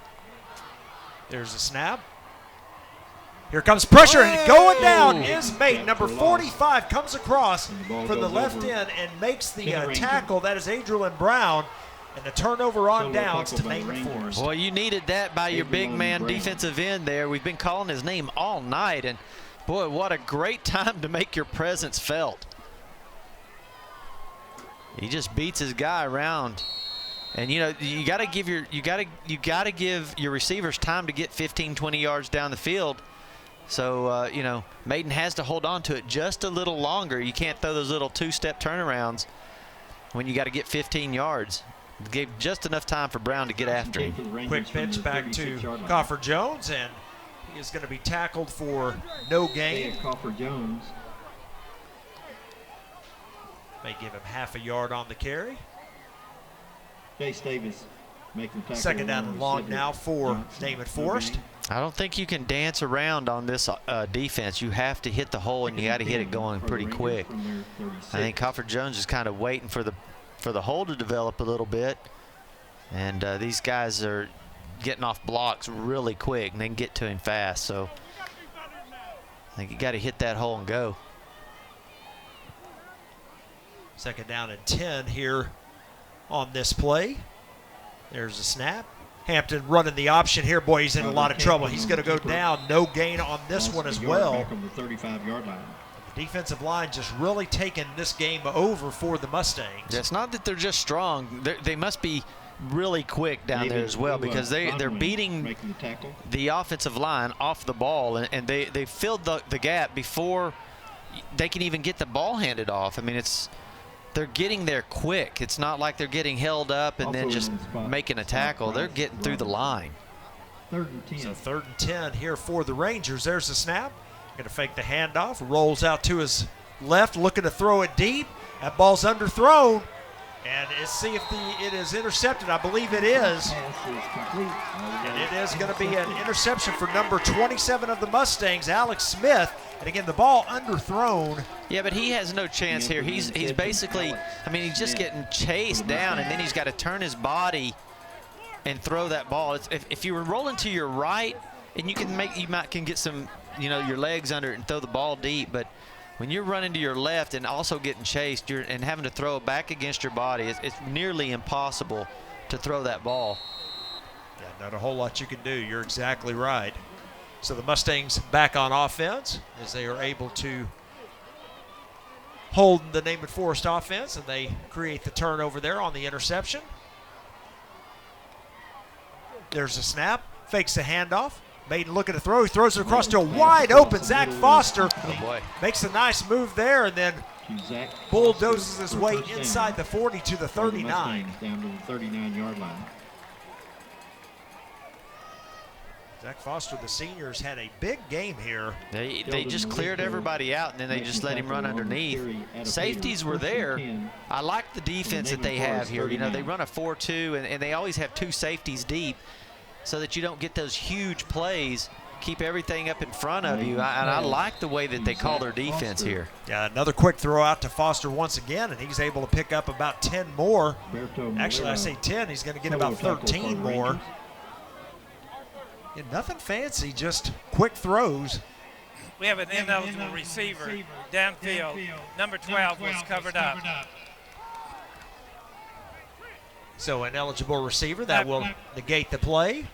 There's a snap. Here comes pressure, and going down is Maiden. Number 45 comes across from the left end and makes the tackle. That is Adrian Brown, and the turnover on downs to Naaman Forest. Boy, you needed that by your big man defensive end there. We've been calling his name all night, and boy, what a great time to make your presence felt. He just beats his guy around. And you know, you got to give your receivers time to get 15, 20 yards down the field. So, you know, Maiden has to hold on to it just a little longer. You can't throw those little 2-step turnarounds when you got to get 15 yards. It gave just enough time for Brown to get after him. Quick pitch back to Coffer Jones, and he is going to be tackled for no gain. Coffer Jones. May give him half a yard on the carry. Chase Davis Making the tackle Second down and long now for Naaman Forest. I don't think you can dance around on this defense. You have to hit the hole, and you got to hit it going pretty quick. I think Cofford Jones is kind of waiting for the hole to develop a little bit, and these guys are getting off blocks really quick, and they can get to him fast. So I think you got to hit that hole and go. Second down and 10 here on this play. There's a snap. Hampton running the option here. Boy, he's in a lot of trouble. He's going to go down. No gain on this one as well. Back on the 35-yard line. The defensive line just really taking this game over for the Mustangs. It's not that they're just strong. They must be really quick down there as well, because they're beating the offensive line off the ball, and they filled the gap before they can even get the ball handed off. I mean, they're getting there quick. It's not like they're getting held up and then just making a tackle. They're getting through the line. 3rd and 10. So 3rd and 10 here for the Rangers. There's the snap. Going to fake the handoff. Rolls out to his left, looking to throw it deep. That ball's underthrown. And let's see if it is intercepted. I believe it is. And it is going to be an interception for number 27 of the Mustangs, Alex Smith. And again, the ball underthrown. Yeah, but he has no chance here. He's basically, I mean, he's just getting chased down, and then he's got to turn his body and throw that ball. If you were rolling to your right, and you can get some, your legs under it and throw the ball deep, but when you're running to your left and also getting chased and having to throw it back against your body, it's nearly impossible to throw that ball. Yeah, not a whole lot you can do. You're exactly right. So the Mustangs back on offense as they are able to hold the Naaman Forest offense, and they create the turnover there on the interception. There's a snap, fakes the handoff. Maiden looking to throw. He throws it across to a wide open Zach Foster. Oh boy. Makes a nice move there, and then bulldozes his way inside the 40 to the 39. Down to the 39-yard line. Zach Foster, the seniors, had a big game here. They just cleared everybody out, and then they just let him run underneath. Safeties were there. I like the defense that they have here. They run a 4-2, and they always have 2 safeties deep so that you don't get those huge plays. Keep everything up in front of you, and I like the way that they call their defense here. Yeah, another quick throw out to Foster once again, and he's able to pick up about 10 more. Actually, I say 10. He's going to get about 13 more. Yeah, nothing fancy, just quick throws. We have an ineligible receiver downfield. Number 12 was covered up. So an eligible receiver, that will negate the play.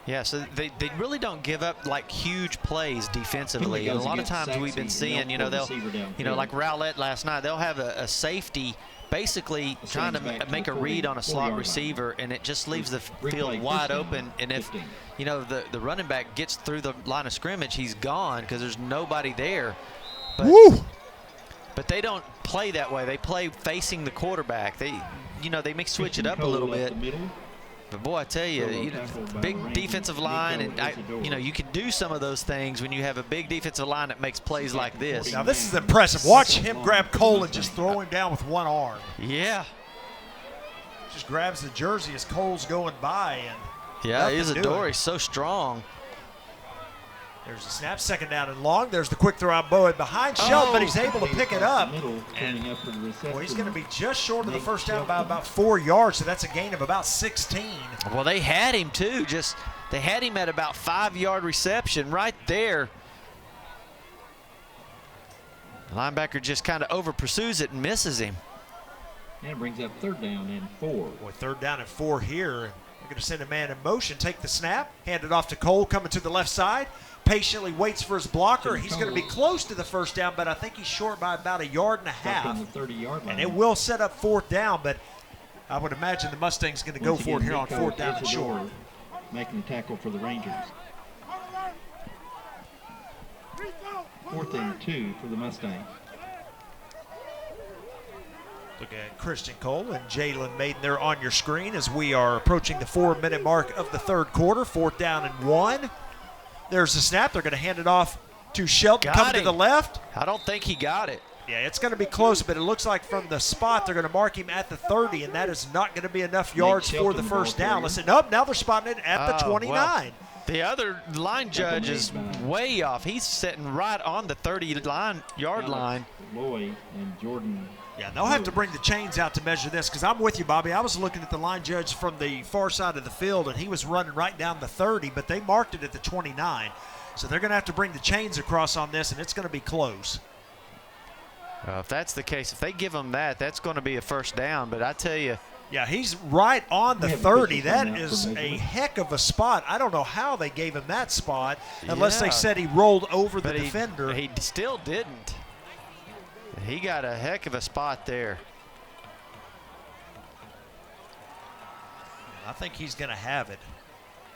Yeah, so they really don't give up like huge plays defensively. And a lot of times we've been seeing, they'll, like Rowlett last night, they'll have a safety basically trying to make a read on a slot receiver, and it just leaves the field wide open. And if, the running back gets through the line of scrimmage, he's gone because there's nobody there. But they don't play that way. They play facing the quarterback. They may switch it up a little bit. But boy, I tell you, big defensive line, and you can do some of those things when you have a big defensive line that makes plays like this. Now this is impressive. Watch him grab Cole and just throw him down with one arm. Yeah. Just grabs the jersey as Cole's going by, and yeah, Isadori's so strong. There's a snap, second down and long. There's the quick throw out Bowen behind Shelton, but he's able to pick it up. He's going to be just short of the first down by about 4 yards, so that's a gain of about 16. Well, they had him too. They had him at about 5-yard reception right there. The linebacker just kind of over pursues it and misses him. And brings up 3rd down and 4. Boy, 3rd down and 4 here. They're going to send a man in motion, take the snap, hand it off to Cole, coming to the left side. Patiently waits for his blocker. He's going to be close to the first down, but I think he's short by about 1.5 yards. On the 30-yard line. And it will set up 4th down, but I would imagine the Mustangs going to go for it here on 4th down and short. Making the tackle for the Rangers. 4th and 2 for the Mustangs. Look at Christian Cole and Jalen Maiden there on your screen as we are approaching the 4-minute mark of the 3rd quarter. 4th down and 1. There's the snap. They're going to hand it off to Shelton, coming to the left. I don't think he got it. Yeah, it's going to be close, but it looks like from the spot they're going to mark him at the 30, and that is not going to be enough yards for the first down. Listen, nope, now they're spotting it at the 29. Well, the other line judge is way off. He's sitting right on the 30-yard line. Lloyd and Jordan. Yeah, they'll have to bring the chains out to measure this because I'm with you, Bobby. I was looking at the line judge from the far side of the field, and he was running right down the 30, but they marked it at the 29. So they're going to have to bring the chains across on this, and it's going to be close. If that's the case, if they give him that, that's going to be a first down. But I tell you. Yeah, he's right on the 30. That is a heck of a spot. I don't know how they gave him that spot unless they said he rolled over the defender. He still didn't. He got a heck of a spot there. I think he's going to have it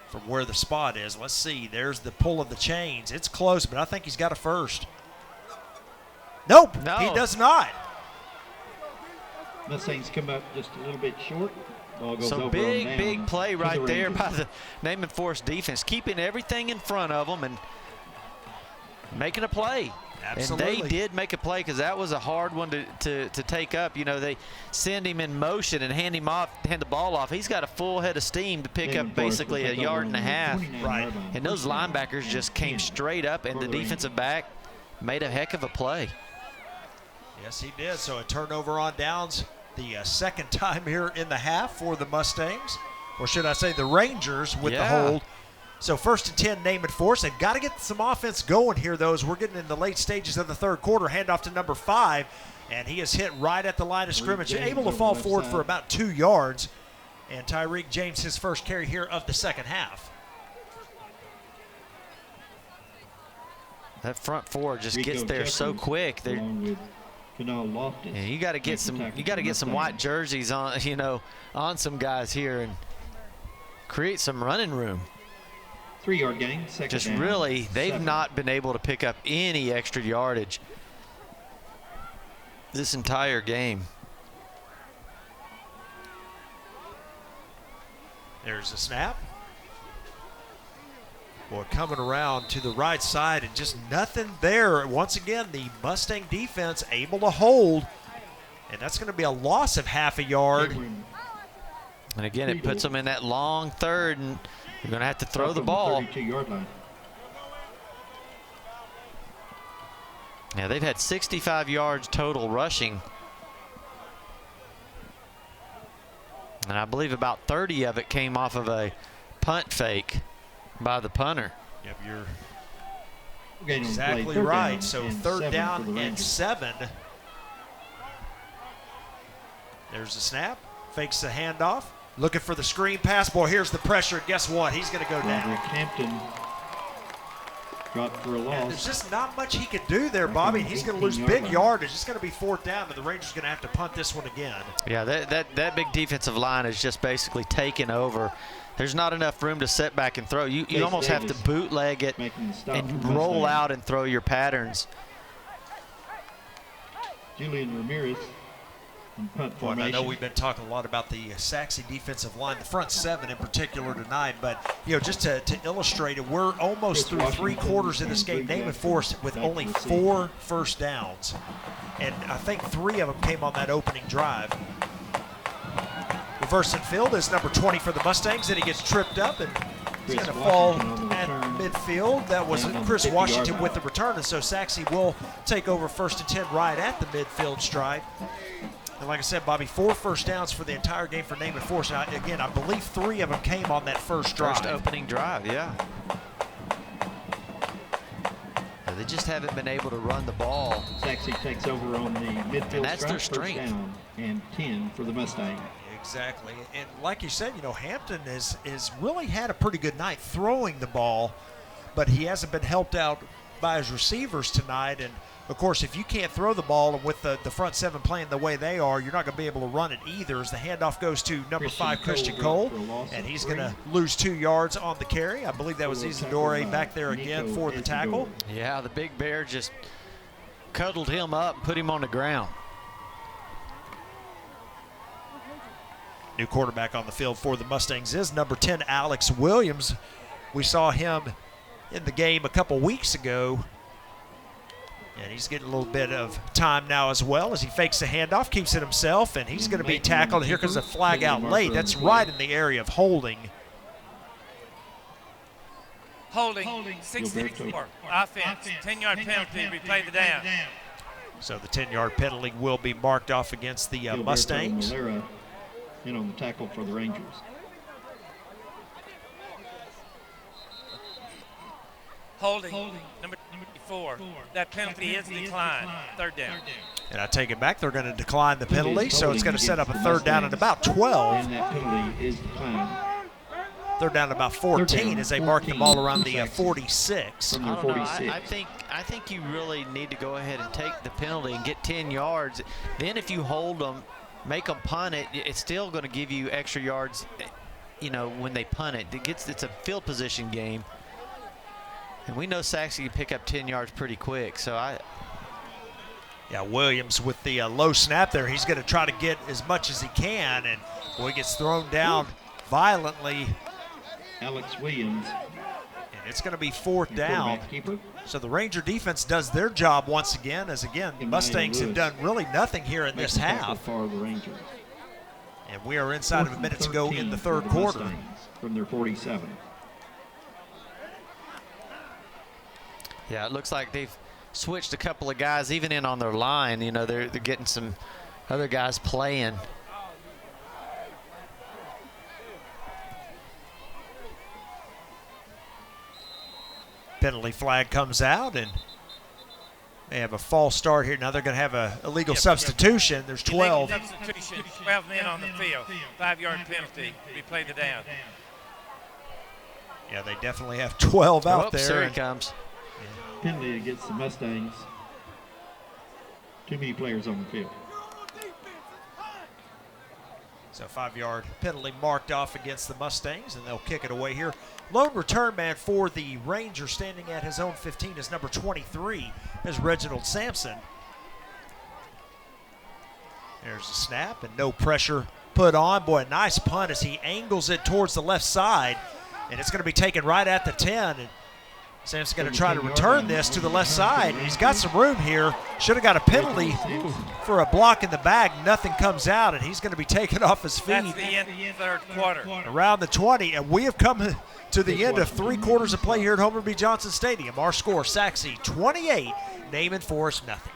from where the spot is. Let's see. There's the pull of the chains. It's close, but I think he's got a first. Nope, no. He does not. Mustangs come up just a little bit short. Ball goes So over big play right there Rangers. by the Naaman Forest defense, keeping everything in front of them and making a play. Absolutely. And they did make a play because that was a hard one to take up. You know, they send him in motion and hand the ball off. He's got a full head of steam to pick up basically a yard and a half. Right. And those linebackers just came straight up, and the defensive back made a heck of a play. Yes, he did. So a turnover on downs, the second time here in the half for the Mustangs, or should I say the Rangers with the hold. So 1st and 10, Naaman Forest. They've got to get some offense going here, though, as we're getting in the late stages of the third quarter. Handoff to number 5, and he is hit right at the line of scrimmage, able to fall forward for about 2 yards. And Tyreek James, his first carry here of the second half. That front four just gets there so quick. You got to get some white jerseys on, on some guys here and create some running room. 3-yard gain, second just down. Really, they've not been able to pick up any extra yardage this entire game. There's a snap. Boy, coming around to the right side and just nothing there. Once again, the Mustang defense able to hold, and that's going to be a loss of half a yard. And again, it puts them in that long third, and you're going to have to throw the ball. 32-yard line. Yeah, they've had 65 yards total rushing. And I believe about 30 of it came off of a punt fake by the punter. Yep, you're exactly right. So third down and 7. There's a snap. Fakes the handoff. Looking for the screen pass. Boy, here's the pressure. Guess what? He's going to go down. Hampton dropped for a loss. And there's just not much he could do there, Bobby. He's going to lose big yardage. It's going to be 4th down, and the Rangers are going to have to punt this one again. Yeah, that big defensive line is just basically taken over. There's not enough room to set back and throw. You almost have to bootleg it and roll out and throw your patterns. Julian Ramirez in punt formation. I know we've been talking a lot about the Sachse defensive line, the front 7 in particular tonight, but just to illustrate it, we're almost through 3 quarters in this game. Naaman Forest with only 4 first downs, and I think 3 of them came on that opening drive. Reversing field is number 20 for the Mustangs, and he gets tripped up, and he's going to fall at midfield. That was Chris Washington with the return, and so Sachse will take over 1st and 10 right at the midfield stride. And like I said, Bobby, 4 first downs for the entire game for Naaman Forest. Now, again, I believe 3 of them came on that first drive. First opening drive, yeah. They just haven't been able to run the ball. Sachse takes over on the midfield. And that's their strike, strength. first down and 10 for the Mustangs. Exactly. And like you said, Hampton is really had a pretty good night throwing the ball, but he hasn't been helped out by his receivers tonight. And, of course, if you can't throw the ball and with the front 7 playing the way they are, you're not going to be able to run it either, as the handoff goes to number 5, Christian Cole, and he's going to lose 2 yards on the carry. I believe that was Isidore back there again for the tackle. Yeah, the big bear just cuddled him up and put him on the ground. New quarterback on the field for the Mustangs is number 10, Alex Williams. We saw him in the game a couple weeks ago And he's getting a little bit of time now as well as he fakes the handoff, keeps it himself, and he's going to be tackled. Here comes a flag out late. That's right in the area of holding. Holding, 64, offense, 10-yard penalty, replay the down. So the 10-yard penalty will be marked off against the Mustangs. Malera in on the tackle for the Rangers. Holding, number 4. That penalty is declined. Third down. And I take it back. They're going to decline the penalty, so it's going to set up a third down at about 12. And that penalty is declined. They're down at about 14 as they mark the ball around the 46. From their 46. I think you really need to go ahead and take the penalty and get 10 yards. Then if you hold them, make them punt it, it's still going to give you extra yards, you know, when they punt it. It's a field position game. And we know Sachse can pick up 10 yards pretty quick. So Yeah, Williams with the low snap there. He's going to try to get as much as he can, and boy, gets thrown down violently. Alex Williams. And it's going to be fourth down. So the Ranger defense does their job once again, as again, the Mustangs have done really nothing here in this half. For the Rangers. And we are inside of a minute to go in the third quarter. From their 47. yeah, it looks like they've switched a couple of guys even in on their line. You know, they're getting some other guys playing. Penalty flag comes out, and they have a false start here. Now they're going to have a illegal substitution. There's 12. Illegal substitution, 12 men on the field. 5-yard penalty. Replay the down. Yeah, they definitely have 12 out there. Here he comes. Penalty against the Mustangs. Too many players on the field. So 5-yard penalty marked off against the Mustangs, and they'll kick it away here. Lone return man for the Rangers standing at his own 15 is number 23, is Reginald Sampson. There's a snap and no pressure put on. Boy, a nice punt as he angles it towards the left side, and it's going to be taken right at the 10. And Sampson's going to try to return this to the left side. He's got some room here. Should have got a penalty for a block in the bag. Nothing comes out, and he's going to be taken off his feet. That's the end of the third quarter. Around the 20, and we have come to the end of 3 quarters of play here at Homer B. Johnson Stadium. Our score, Sachse 28, Naaman Forest nothing.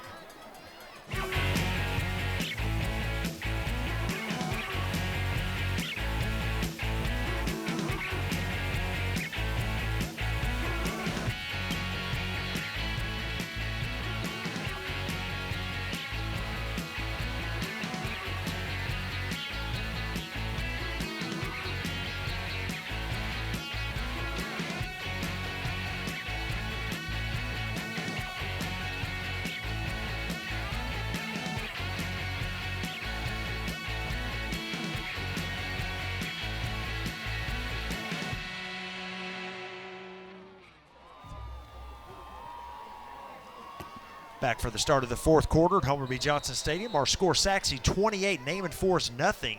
Back for the start of the fourth quarter at Homer B. Johnson Stadium. Our score, Sachse 28, Naaman Forest nothing.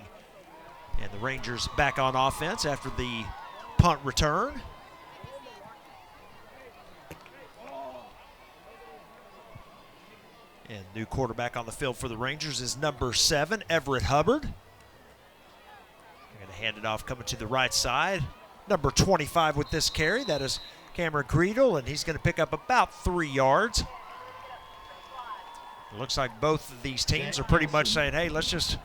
And the Rangers back on offense after the punt return. And new quarterback on the field for the Rangers is number 7, Everett Hubbard. They're going to hand it off coming to the right side. Number 25 with this carry, that is Cameron Creedle, and he's going to pick up about 3 yards. It looks like both of these teams are pretty much saying, hey, let's just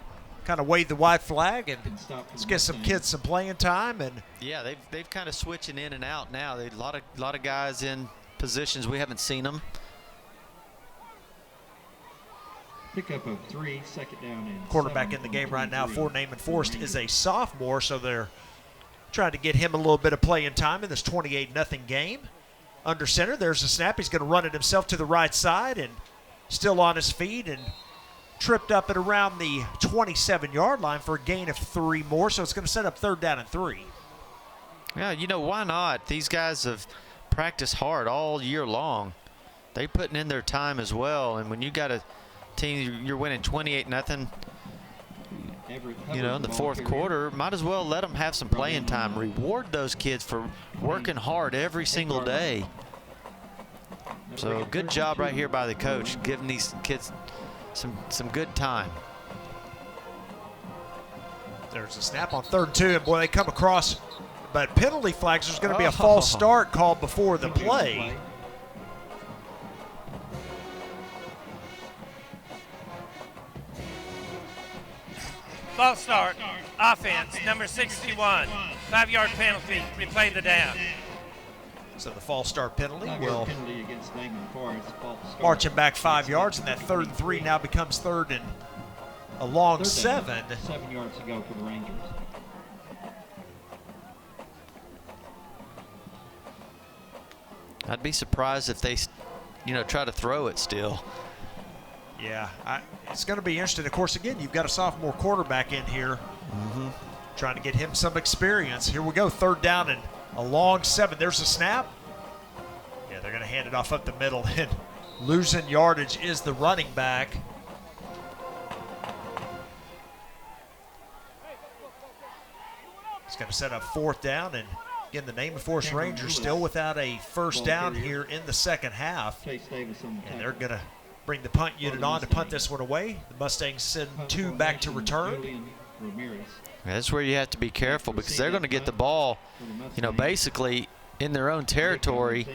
kind of wave the white flag and let's get some kids some playing time. And yeah, they've kind of switching in and out now. A lot of guys in positions we haven't seen them. Pickup of 3, second down and quarterback in the game right now for Naaman Forest is a sophomore, so they're trying to get him a little bit of playing time in this 28-0 game. Under center, there's a snap. He's going to run it himself to the right side and still on his feet and tripped up at around the 27-yard line for a gain of 3 more. So it's going to set up 3rd down and 3. Yeah, you know, why not? These guys have practiced hard all year long. They're putting in their time as well. And when you got a team, you're winning 28-0, you know, in the fourth quarter, might as well let them have some playing time. Reward those kids for working hard every single day. So good job right here by the coach, giving these kids some good time. There's a snap on 3rd and 2, and boy, they come across, but penalty flags. There's going to be a false start called before the play. False start, offense, number 61, 5-yard penalty, replay the down. So the false start penalty will penalty against Naaman Forest, false start. march him back 5 yards, and that 3rd and 3 now becomes 3rd and a long 7. 7 yards to go for the Rangers. I'd be surprised if they, try to throw it still. Yeah, it's going to be interesting. Of course, again, you've got a sophomore quarterback in here trying to get him some experience. Here we go, 3rd down and a long 7. There's a snap. Yeah, they're going to hand it off up the middle, and losing yardage is the running back. It's going to set up 4th down, and again, the Naaman Forest Rangers still without a first down here in the second half. And they're going to bring the punt unit on to punt this one away. The Mustangs send 2 back to return. That's where you have to be careful, because they're going to get the ball, basically in their own territory.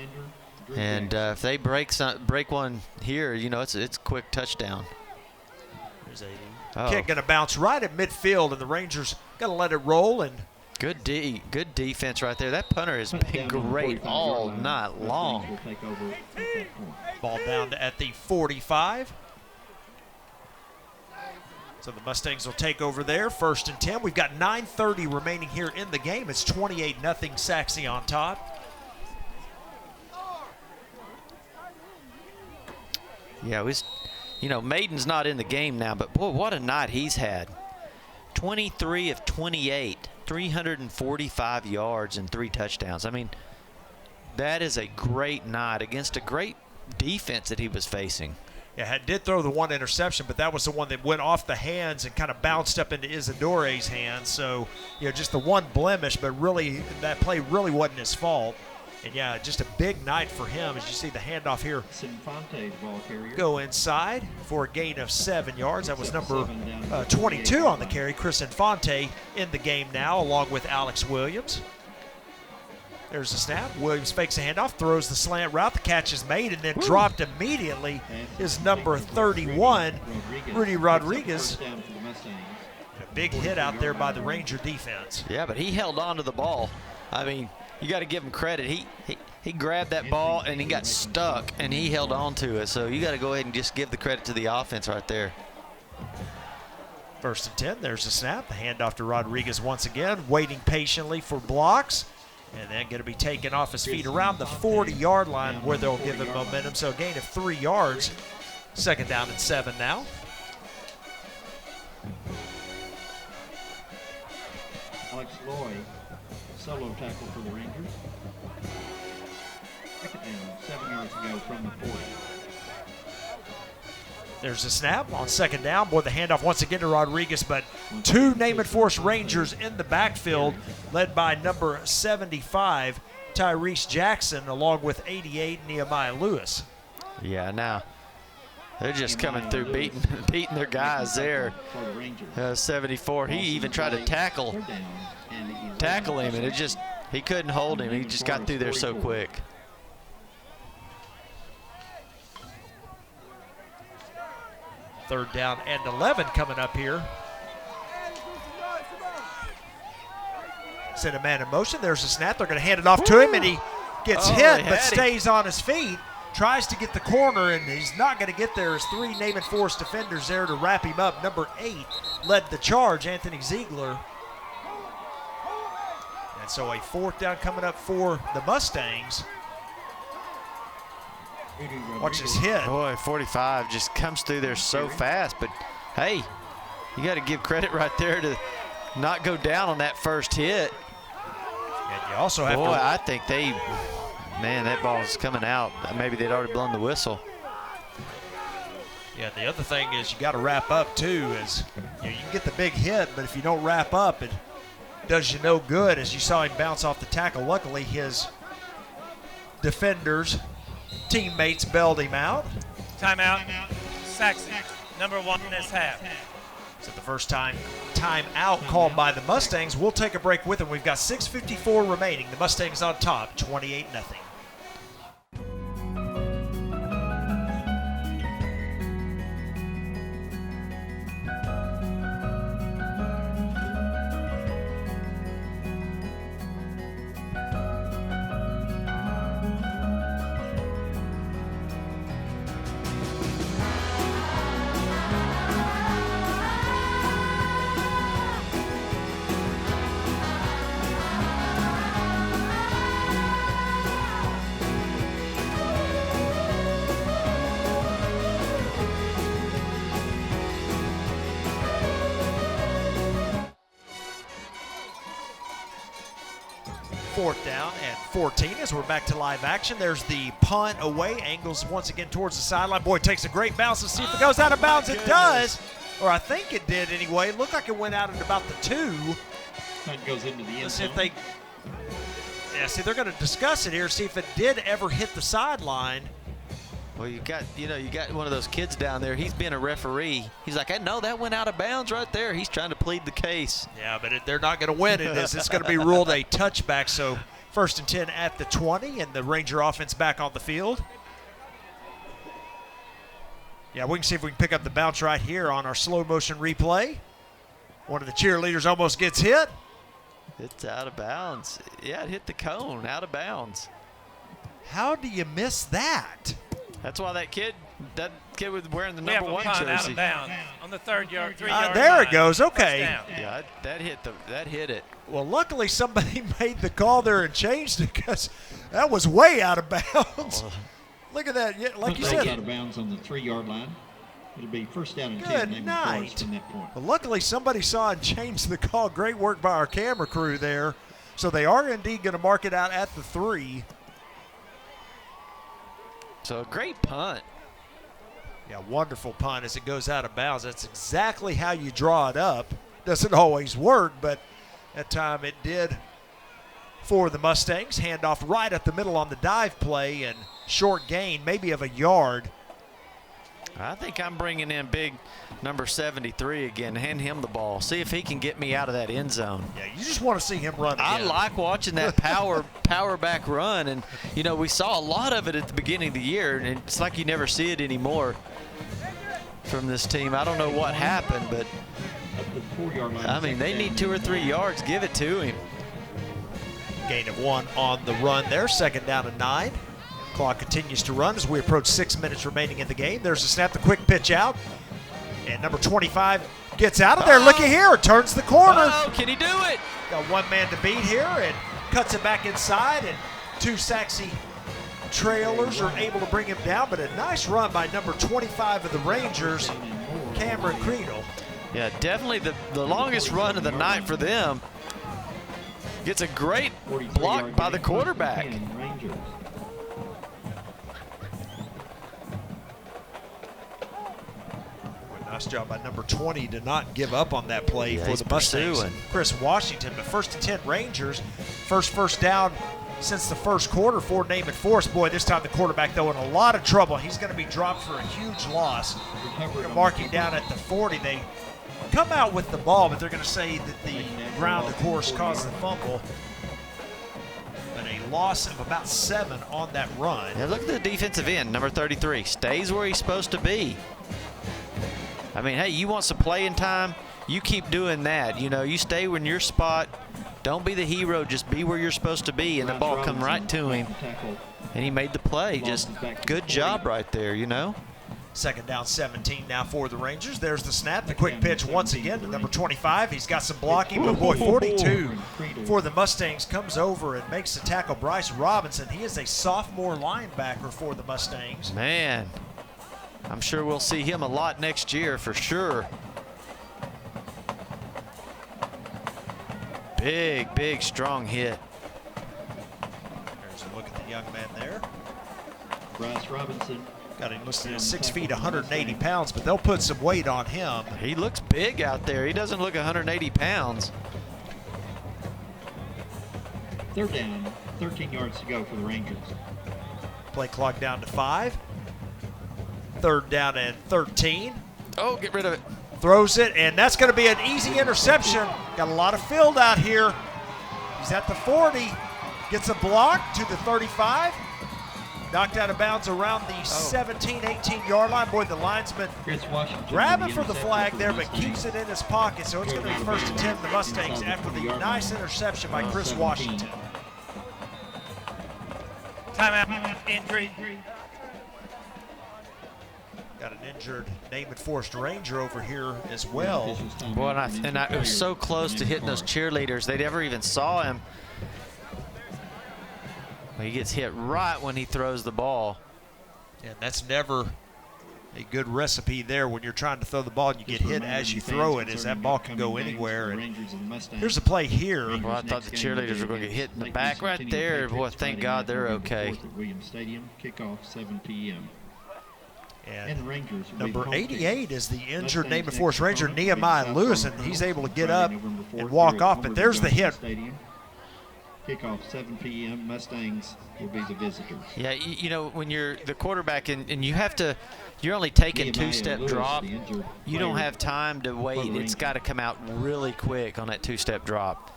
And if they break one here, it's a quick touchdown. There's a kick going to bounce right at midfield, and the Rangers got to let it roll. And good defense right there. That punter has been great all night long. Ball down at the 45. So the Mustangs will take over there, 1st and 10. We've got 9:30 remaining here in the game. It's 28-0 Sachse on top. Yeah, Maiden's not in the game now, but boy, what a night he's had. 23 of 28, 345 yards and 3 touchdowns. I mean, that is a great night against a great defense that he was facing. Yeah, did throw the 1 interception, but that was the one that went off the hands and kind of bounced up into Isidore's hands. So, just the 1 blemish, but really that play really wasn't his fault. And yeah, just a big night for him as you see the handoff here go inside for a gain of 7 yards. That was number 22 on the carry, Chris Infante, in the game now, along with Alex Williams. There's the snap. Williams fakes a handoff, throws the slant route. The catch is made and then dropped immediately is number 31, Rudy Rodriguez. A big hit out there by the Ranger defense. Yeah, but he held on to the ball. I mean, you got to give him credit. He grabbed that ball and he got stuck and he held on to it. So you got to go ahead and just give the credit to the offense right there. 1st and 10. There's the snap. The handoff to Rodriguez once again, waiting patiently for blocks. And then going to be taken off his feet around the 40-yard line where they'll give him momentum. So a gain of 3 yards. 2nd down and 7 now. Alex Loy, solo tackle for the Rangers. 2nd down, 7 yards to go from the 40. There's a snap on 2nd down. Boy, the handoff once again to Rodriguez, but 2 Naaman Forest Rangers in the backfield, led by number 75, Tyrese Jackson, along with 88, Nehemiah Lewis. Yeah, now they're just coming through beating their guys there. 74, he even tried to tackle him, and he couldn't hold him. He just got through there so quick. Third down and 11 coming up here. Send a man in motion. There's a snap. They're going to hand it off to him, and he gets hit but stays on his feet. Tries to get the corner, and he's not going to get there. There's 3 Naaman Forest defenders there to wrap him up. Number 8 led the charge, Anthony Ziegler. And so a 4th down coming up for the Mustangs. Watch this hit. Boy, 45 just comes through there so fast. But, hey, you got to give credit right there to not go down on that first hit. And you also have Boy, I think man, that ball's coming out. Maybe they'd already blown the whistle. Yeah, the other thing is you got to wrap up, too. Is you can get the big hit, but if you don't wrap up, it does you no good. As you saw him bounce off the tackle, luckily his defenders teammates bailed him out. Timeout. Sachse, number 1 in this half. So the first time out called by the Mustangs. We'll take a break with them. We've got 6:54 remaining. The Mustangs on top, 28-0. Fourth down and 14 as we're back to live action. There's the punt away. Angles once again towards the sideline. Boy, takes a great bounce. Let's see if it goes out of bounds. It does. Or I think it did anyway. It looked like it went out at about the 2. That goes into the end Let's see zone. if they... Yeah, see, they're going to discuss it here, see if it did ever hit the sideline. Well, you got one of those kids down there. He's been a referee. He's like, no, that went out of bounds right there. He's trying to plead the case. Yeah, but they're not going to win in this. It's going to be ruled a touchback. So 1st and 10 at the 20, and the Ranger offense back on the field. Yeah, we can see if we can pick up the bounce right here on our slow motion replay. One of the cheerleaders almost gets hit. It's out of bounds. Yeah, it hit the cone, out of bounds. How do you miss that? That's why that kid was wearing the We have number a 1 punt jersey. out of bounds on the 3rd yard, 3-yard There line. it goes. Okay. Yeah, that hit it. Well, luckily somebody made the call there and changed it because that was way out of bounds. Look at that. Yeah, like you Out said. of bounds on the 3-yard line. It'll be 1st down and 10. Good Naaman night. Forest from that point. Well, luckily somebody saw and changed the call. Great work by our camera crew there. So they are indeed going to mark it out at the 3. So a great punt. Yeah, wonderful punt as it goes out of bounds. That's exactly how you draw it up. Doesn't always work, but that time it did for the Mustangs. Handoff right up the middle on the dive play and short gain, maybe of a yard. I think I'm bringing in big number 73 again. Hand him the ball. See if he can get me out of that end zone. Yeah, you just want to see him run again. I like watching that power back run, and we saw a lot of it at the beginning of the year, and it's like you never see it anymore from this team. I don't know what happened, but Up to the 4-yard line. I mean, they need 2 or 3 yards. Give it to him. Gain of 1 on the run there. 2nd down and 9. Clock continues to run as we approach 6 minutes remaining in the game. There's a snap, the quick pitch out. And number 25 gets out of there. Looky here, turns the corner. Oh, can he do it? Got one man to beat here and cuts it back inside. And 2 Sachse trailers are able to bring him down. But a nice run by number 25 of the Rangers, Cameron Creedle. Yeah, definitely the longest run of the night for them. Gets a great block by the quarterback. Rangers. Nice job by number 20 to not give up on that play Yeah, for he's the Mustangs. pursuing. Chris Washington, but 1st and 10 Rangers. First down since the first quarter for Naaman Forest. Boy, this time the quarterback, though, in a lot of trouble. He's going to be dropped for a huge loss. Marking down at the 40. They come out with the ball, but they're going to say that the ground, of course, caused the fumble. But a loss of about 7 on that run. Yeah, look at the defensive end, number 33. Stays where he's supposed to be. I mean, hey, you want some playing time? You keep doing that. You stay in your spot. Don't be the hero. Just be where you're supposed to be. And the ball come right to him. And he made the play. Just good job right there, 2nd down 17 now for the Rangers. There's the snap. The quick pitch once again to number 25. He's got some blocking, but boy, 42 for the Mustangs comes over and makes the tackle. Bryce Robinson, he is a sophomore linebacker for the Mustangs. Man, I'm sure we'll see him a lot next year for sure. Big, strong hit. There's a look at the young man there. Bryce Robinson. Got him listed at 6 feet, 180 pounds, but they'll put some weight on him. He looks big out there. He doesn't look 180 pounds. 3rd down, 13 yards to go for the Rangers. Play clock down to 5. 3rd down and 13. Oh, get rid of it. Throws it, and that's going to be an easy interception. Got a lot of field out here. He's at the 40. Gets a block to the 35. Knocked out of bounds around the 17, 18-yard line. Boy, the linesman grabbing for the flag there, but keeps it in his pocket. So it's going to be 1st and 10 the Mustangs after the nice interception by Chris Washington. Timeout, injury. Got an injured Naaman Forest Ranger over here as well. Boy, it was so close to hitting those cheerleaders. They never even saw him. He gets hit right when he throws the ball. And that's never a good recipe there when you're trying to throw the ball and you get hit as you throw it, as that ball can go anywhere. And here's a play here. Well, I thought the cheerleaders were going to get hit in the back right there. Boy, thank God they're okay. Williams Stadium, kickoff 7 p.m. And number 88 is the injured Naaman Forest Ranger, Nehemiah Lewis, and he's able to get up and walk off, but there's the hit. Kickoff 7 p.m. Mustangs will be the visitors. Yeah, you know, when you're the quarterback and you have to, you're only taking two-step drop. You don't have time to wait. It's got to come out really quick on that two-step drop.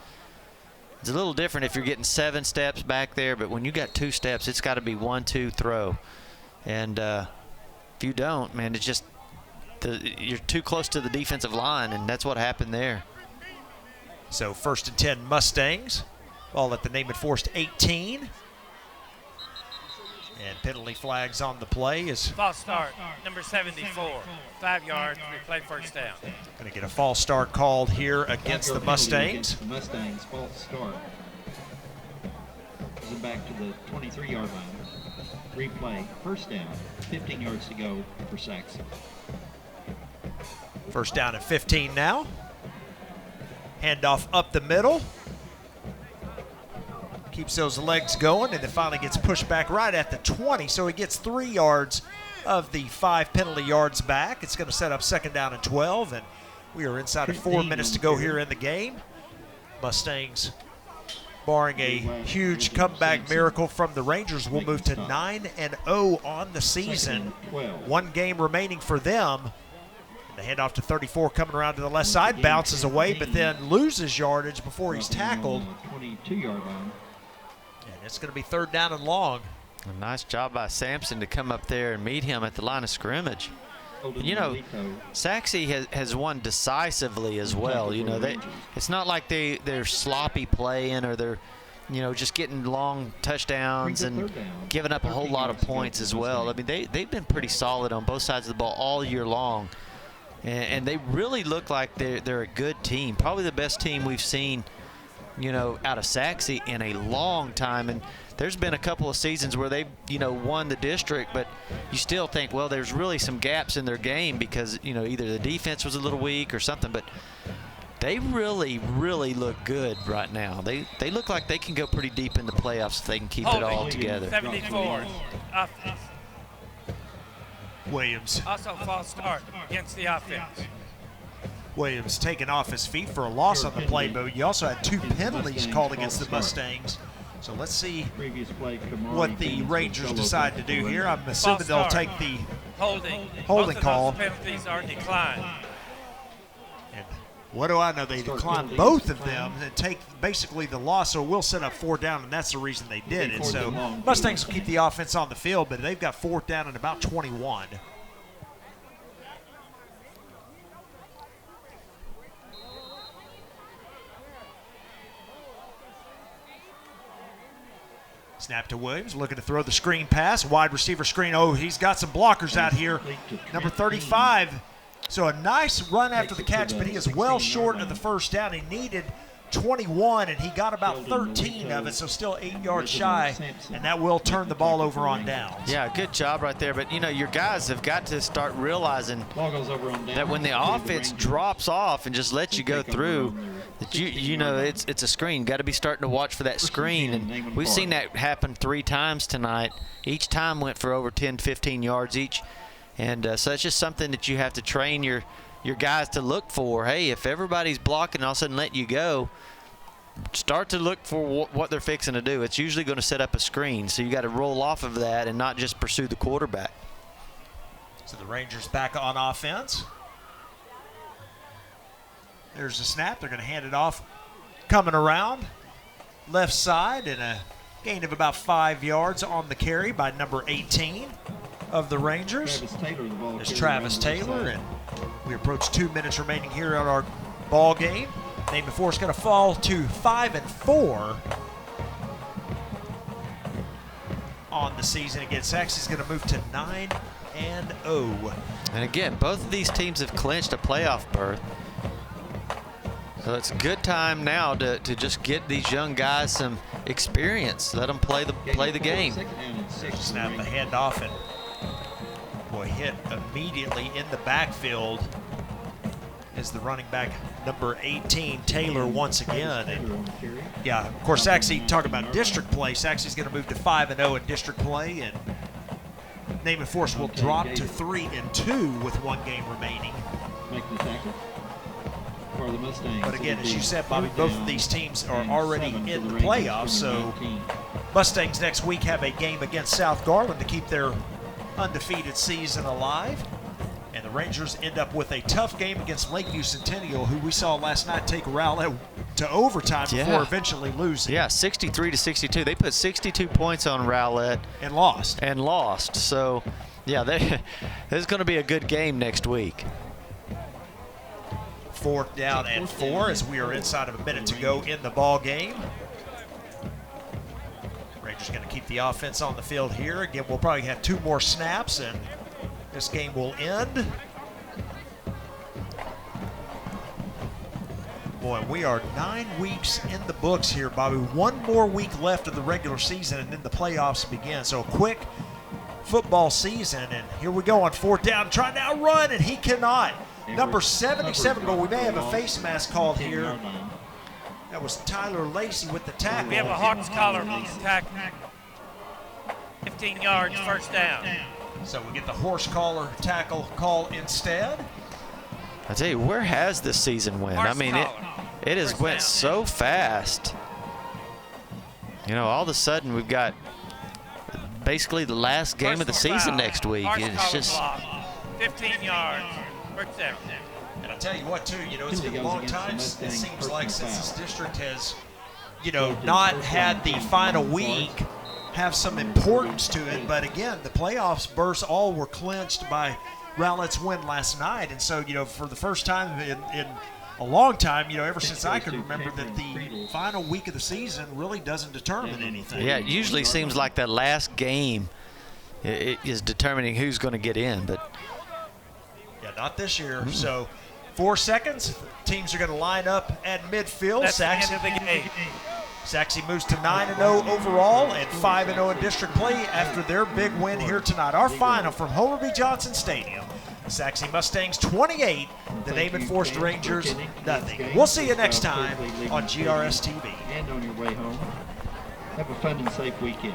It's a little different if you're getting 7 steps back there, but when you got 2 steps, it's got to be 1-2 throw. And if you don't, man, it's just you're too close to the defensive line, and that's what happened there. So 1st and 10 Mustangs. Ball at the Naaman Forest 18. And penalty flags on the play is false start, number 74, 5 yards, replay 1st down. Going to get a false start called here against the Mustangs. The Mustangs false start. Goes back to the 23-yard line. Replay, 1st down, 15 yards to go for Sachse. 1st down and 15 now. Handoff up the middle. Keeps those legs going, and then finally gets pushed back right at the 20. So he gets 3 yards of the 5 penalty yards back. It's going to set up 2nd down and 12, and we are inside of 4 minutes to go here in the game. Mustangs, barring a huge comeback miracle from the Rangers, will move to 9-0 on the season. 1 game remaining for them. The handoff to 34 coming around to the left side, bounces away, but then loses yardage before he's tackled. 22-yard line. And it's going to be 3rd down and long. A nice job by Sampson to come up there and meet him at the line of scrimmage. And, you know, Sachse has won decisively as well. You know, it's not like they're sloppy playing or they're, you know, just getting long touchdowns and giving up a whole lot of points as well. I mean, they've been pretty solid on both sides of the ball all year long. And they really look like they're a good team, probably the best team we've seen, you know, out of Sachse in a long time. And there's been a couple of seasons where they've, you know, won the district, but you still think, well, there's really some gaps in their game because, you know, either the defense was a little weak or something. But they really, really look good right now. They look like they can go pretty deep in the playoffs if they can keep it all together. 74. Williams. Also false start against the offense. Williams taken off his feet for a loss on the play, but you also had 2 penalties called against the Mustangs. So let's see what the Rangers decide to do here. I'm assuming they'll take the holding call. Both of those penalties are declined. And what do I know? They declined both of them and take basically the loss, so we'll set up 4th down, and that's the reason they did it. So Mustangs will keep the offense on the field, but they've got 4th down and about 21. Snap to Williams, looking to throw the screen pass, wide receiver screen. Oh, he's got some blockers out here. Number 35. So a nice run after the catch, but he is well short of the 1st down. He needed 21, and he got about 13 of it, so still 8 yards shy, and that will turn the ball over on downs. Yeah, good job right there. But, you know, your guys have got to start realizing that when the offense drops off and just lets you go through, that you know it's a screen. Got to be starting to watch for that screen, and we've seen that happen 3 times tonight. Each time went for over 10, 15 yards each, and so it's just something that you have to train your guys to look for. Hey, if everybody's blocking and all of a sudden let you go, start to look for what they're fixing to do. It's usually going to set up a screen, so you got to roll off of that and not just pursue the quarterback. So the Rangers back on offense. There's the snap. They're going to hand it off. Coming around left side, and a gain of about 5 yards on the carry by number 18 of the Rangers. There's Travis Taylor, and we approach 2 minutes remaining here on our ball game. Naaman Forest going to fall to 5-4 on the season. Again, Sachse's going to move to 9-0. And again, both of these teams have clinched a playoff berth. So it's a good time now to just get these young guys some experience. Let them play the game. Snap the handoff, and boy, hit immediately in the backfield is the running back number 18, Taylor, once again. And yeah, of course, Sachse, talking about district play, Sachse's going to move to 5-0 in district play, and Naaman Forest will drop to 3-2 with 1 game remaining. Make the tackle for the Mustangs. But again, as you said, Bobby, both of these teams are already in the playoffs, so Mustangs next week have a game against South Garland to keep their undefeated season alive. And the Rangers end up with a tough game against Lakeview Centennial, who we saw last night take Rowlett to overtime before eventually losing. Yeah, 63-62. They put 62 points on Rowlett. And lost. So, yeah, this is going to be a good game next week. 4th down and 4 as we are inside of a minute to go in the ball game. Rangers going to keep the offense on the field here. Again, we'll probably have 2 more snaps, and this game will end. Boy, we are 9 weeks in the books here, Bobby. 1 more week left of the regular season, and then the playoffs begin. So a quick football season, and here we go on 4th down. Trying to outrun, and he cannot. Number 77, but we may have a face mask called here. That was Tyler Lacey with the tackle. We have a Hawks collar tackle. 15 yards, 1st down. So we get the horse collar tackle call instead. I tell you, where has this season went? I mean, it has went so fast. You know, all of a sudden we've got basically the last game of the season next week. It's just 15 yards. And I'll tell you what, too, you know, it's been a long time, it seems like, since this district has, you know, not had the final week have some importance to it. But again, the playoffs berths all were clinched by Rowlett's win last night. And so, you know, for the first time in a long time, you know, ever since I can remember, that the final week of the season really doesn't determine anything. Yeah, it usually seems like that last game it is determining who's going to get in, but yeah, not this year. So 4 seconds. Teams are going to line up at midfield. That's the end of the game. Sachse moves to 9-0 overall and 5-0 in district play after their big win here tonight. Our final from Homer B. Johnson Stadium. The Sachse Mustangs 28, the Naaman Forest Rangers nothing. We'll see you next time on GRS TV. And on your way home, have a fun and safe weekend.